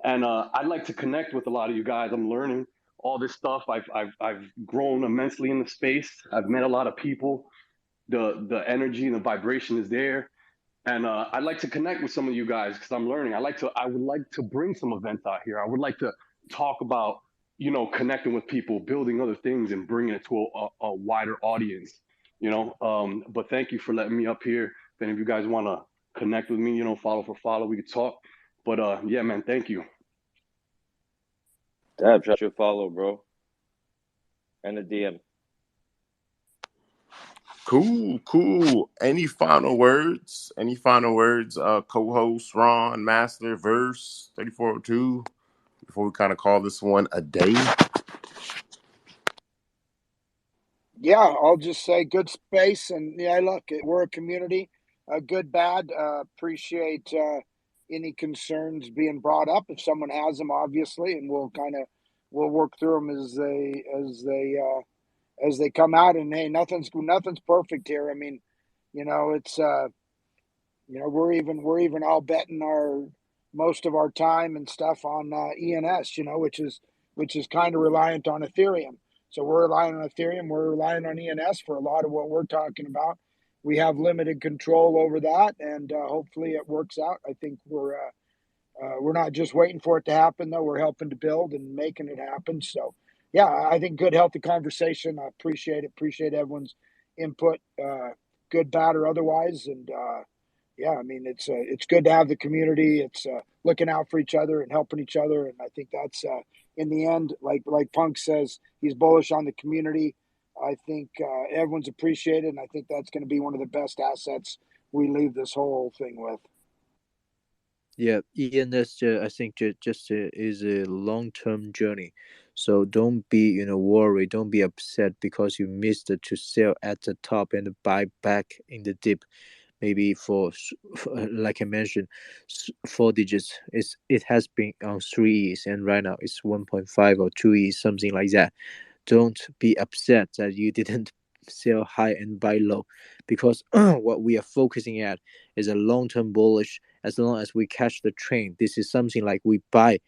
And I'd like to connect with a lot of you guys. I'm learning all this stuff. I've grown immensely in the space. I've met a lot of people. The energy and the vibration is there. And I'd like to connect with some of you guys because I'm learning. I would like to bring some events out here. I would like to talk about, connecting with people, building other things, and bringing it to a wider audience. But thank you for letting me up here. If any of you guys want to connect with me, follow for follow, we could talk. But yeah, man, thank you. Dab, shot your follow, bro, and a DM. Cool. Any final words? Co-host Ron, Master, Verse, 3402, before we kind of call this one a day? Yeah, I'll just say good space, and yeah, look, we're a community, good, bad. Appreciate any concerns being brought up if someone has them, obviously, and we'll work through them as they come out. And hey, nothing's perfect here. I mean, it's we're even all betting our most of our time and stuff on ENS, which is which is kind of reliant on Ethereum. So we're relying on Ethereum. We're relying on ENS for a lot of what we're talking about. We have limited control over that, and hopefully it works out. I think we're not just waiting for it to happen, though. We're helping to build and making it happen. So, yeah, I think good, healthy conversation. I appreciate it. Appreciate everyone's input, good, bad, or otherwise. And yeah, I mean, it's good to have the community. It's looking out for each other and helping each other. And I think that's in the end, like Punk says, he's bullish on the community. I think everyone's appreciated, and I think that's going to be one of the best assets we leave this whole thing with. Yeah, ENS, I think just is a long-term journey. So don't be, worried. Don't be upset because you missed it to sell at the top and buy back in the dip. Maybe like I mentioned, 4 digits. It has been on 3 E's and right now it's 1.5 or 2 E's, something like that. Don't be upset that you didn't sell high and buy low, because what we are focusing at is a long-term bullish. As long as we catch the train, this is something like we buy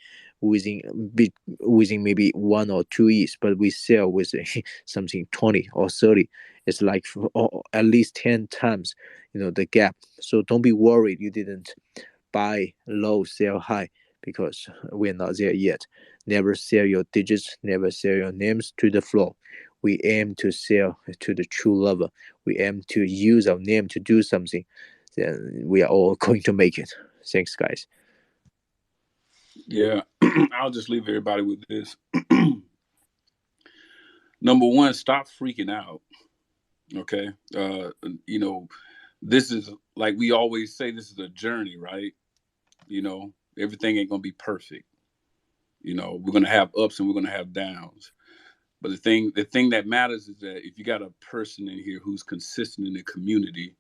within within maybe 1 or 2 E's, but we sell with something 20 or 30. It's like at least 10 times the gap. So don't be worried you didn't buy low, sell high, because we're not there yet. Never sell your digits, never sell your names to the floor. We aim to sell to the true lover. We aim to use our name to do something. Then we are all going to make it. Thanks, guys. Yeah, I'll just leave everybody with this. Number one, stop freaking out. Okay, this is like we always say. This is a journey, right? Everything ain't gonna be perfect. We're gonna have ups and we're gonna have downs. But the thing that matters is that if you got a person in here who's consistent in the community,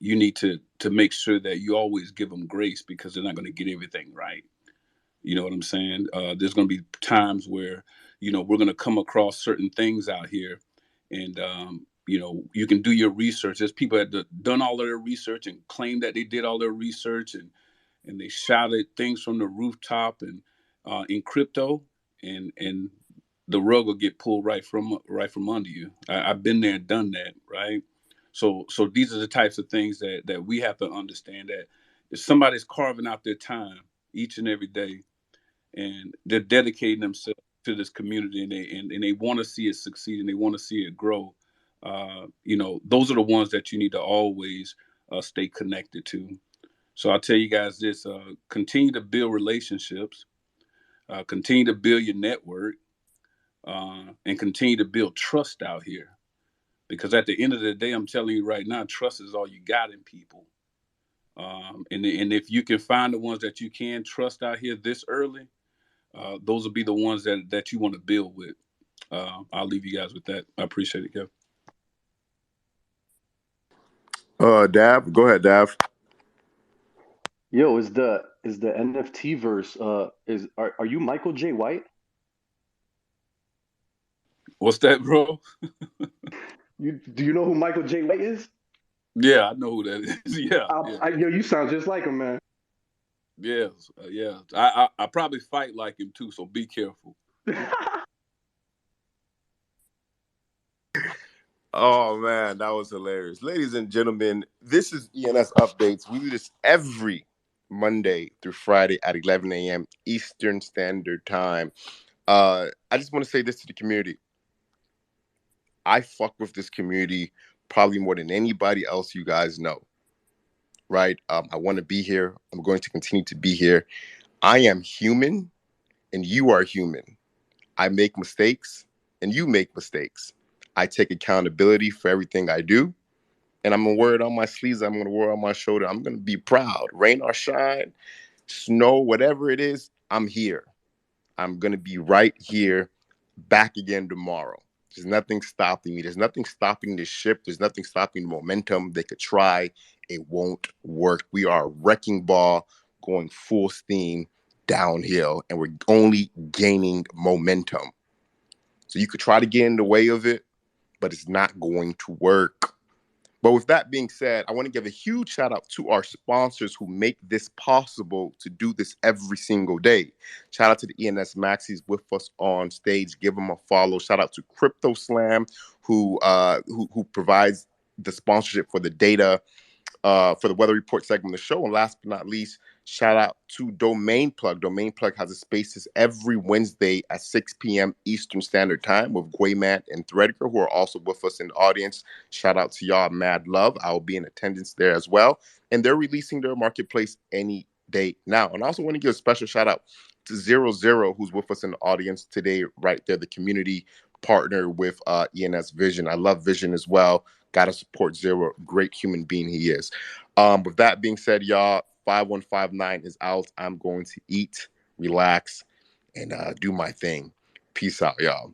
you need to make sure that you always give them grace, because they're not going to get everything right. You know what I'm saying? There's going to be times where we're going to come across certain things out here, and you can do your research. There's people that done all of their research and claim that they did all their research, and they shouted things from the rooftop and in crypto, and the rug will get pulled right from under you. I've been there and done that, right? So these are the types of things that we have to understand, that if somebody's carving out their time each and every day, and they're dedicating themselves to this community, and they want to see it succeed and they want to see it grow, those are the ones that you need to always stay connected to. So I'll tell you guys this: continue to build relationships, continue to build your network, and continue to build trust out here. Because at the end of the day, I'm telling you right now, trust is all you got in people. And if you can find the ones that you can trust out here this early, those will be the ones that you want to build with. I'll leave you guys with that. I appreciate it, Kev. Dav, go ahead, Dav. Yo, is the NFT verse are you Michael J. White? What's that, bro? Do you know who Michael J. White is? Yeah, I know who that is. Yeah, yeah, Yo, you sound just like him, man. yes, yeah. I probably fight like him too, so be careful. Oh man, that was hilarious. Ladies and gentlemen, this is ENS Updates. We do this every Monday through Friday at 11 a.m. Eastern Standard Time. I just want to say this to the community. I fuck with this community probably more than anybody else you guys know. Right? I want to be here. I'm going to continue to be here. I am human and you are human. I make mistakes and you make mistakes. I take accountability for everything I do. And I'm going to wear it on my sleeves. I'm going to wear it on my shoulder. I'm going to be proud. Rain or shine, snow, whatever it is, I'm here. I'm going to be right here, back again tomorrow. There's nothing stopping me. There's nothing stopping this ship. There's nothing stopping the momentum. They could try. It won't work. We are a wrecking ball going full steam downhill, and we're only gaining momentum. So you could try to get in the way of it, but it's not going to work. But with that being said, I want to give a huge shout out to our sponsors who make this possible to do this every single day. Shout out to the ENS Maxis with us on stage. Give them a follow. Shout out to Crypto Slam, who provides the sponsorship for the data for the weather report segment of the show. And last but not least, shout out to Domain Plug. Domain Plug has a spaces every Wednesday at 6 p.m. Eastern Standard Time with Guayman and Threadker, who are also with us in the audience. Shout out to y'all. Mad love. I will be in attendance there as well. And they're releasing their marketplace any day now. And I also want to give a special shout out to 00, who's with us in the audience today, right there, the community partner with ENS Vision. I love Vision as well. Gotta support Zero. Great human being he is. With that being said, y'all, 5159 is out. I'm going to eat, relax, and do my thing. Peace out, y'all.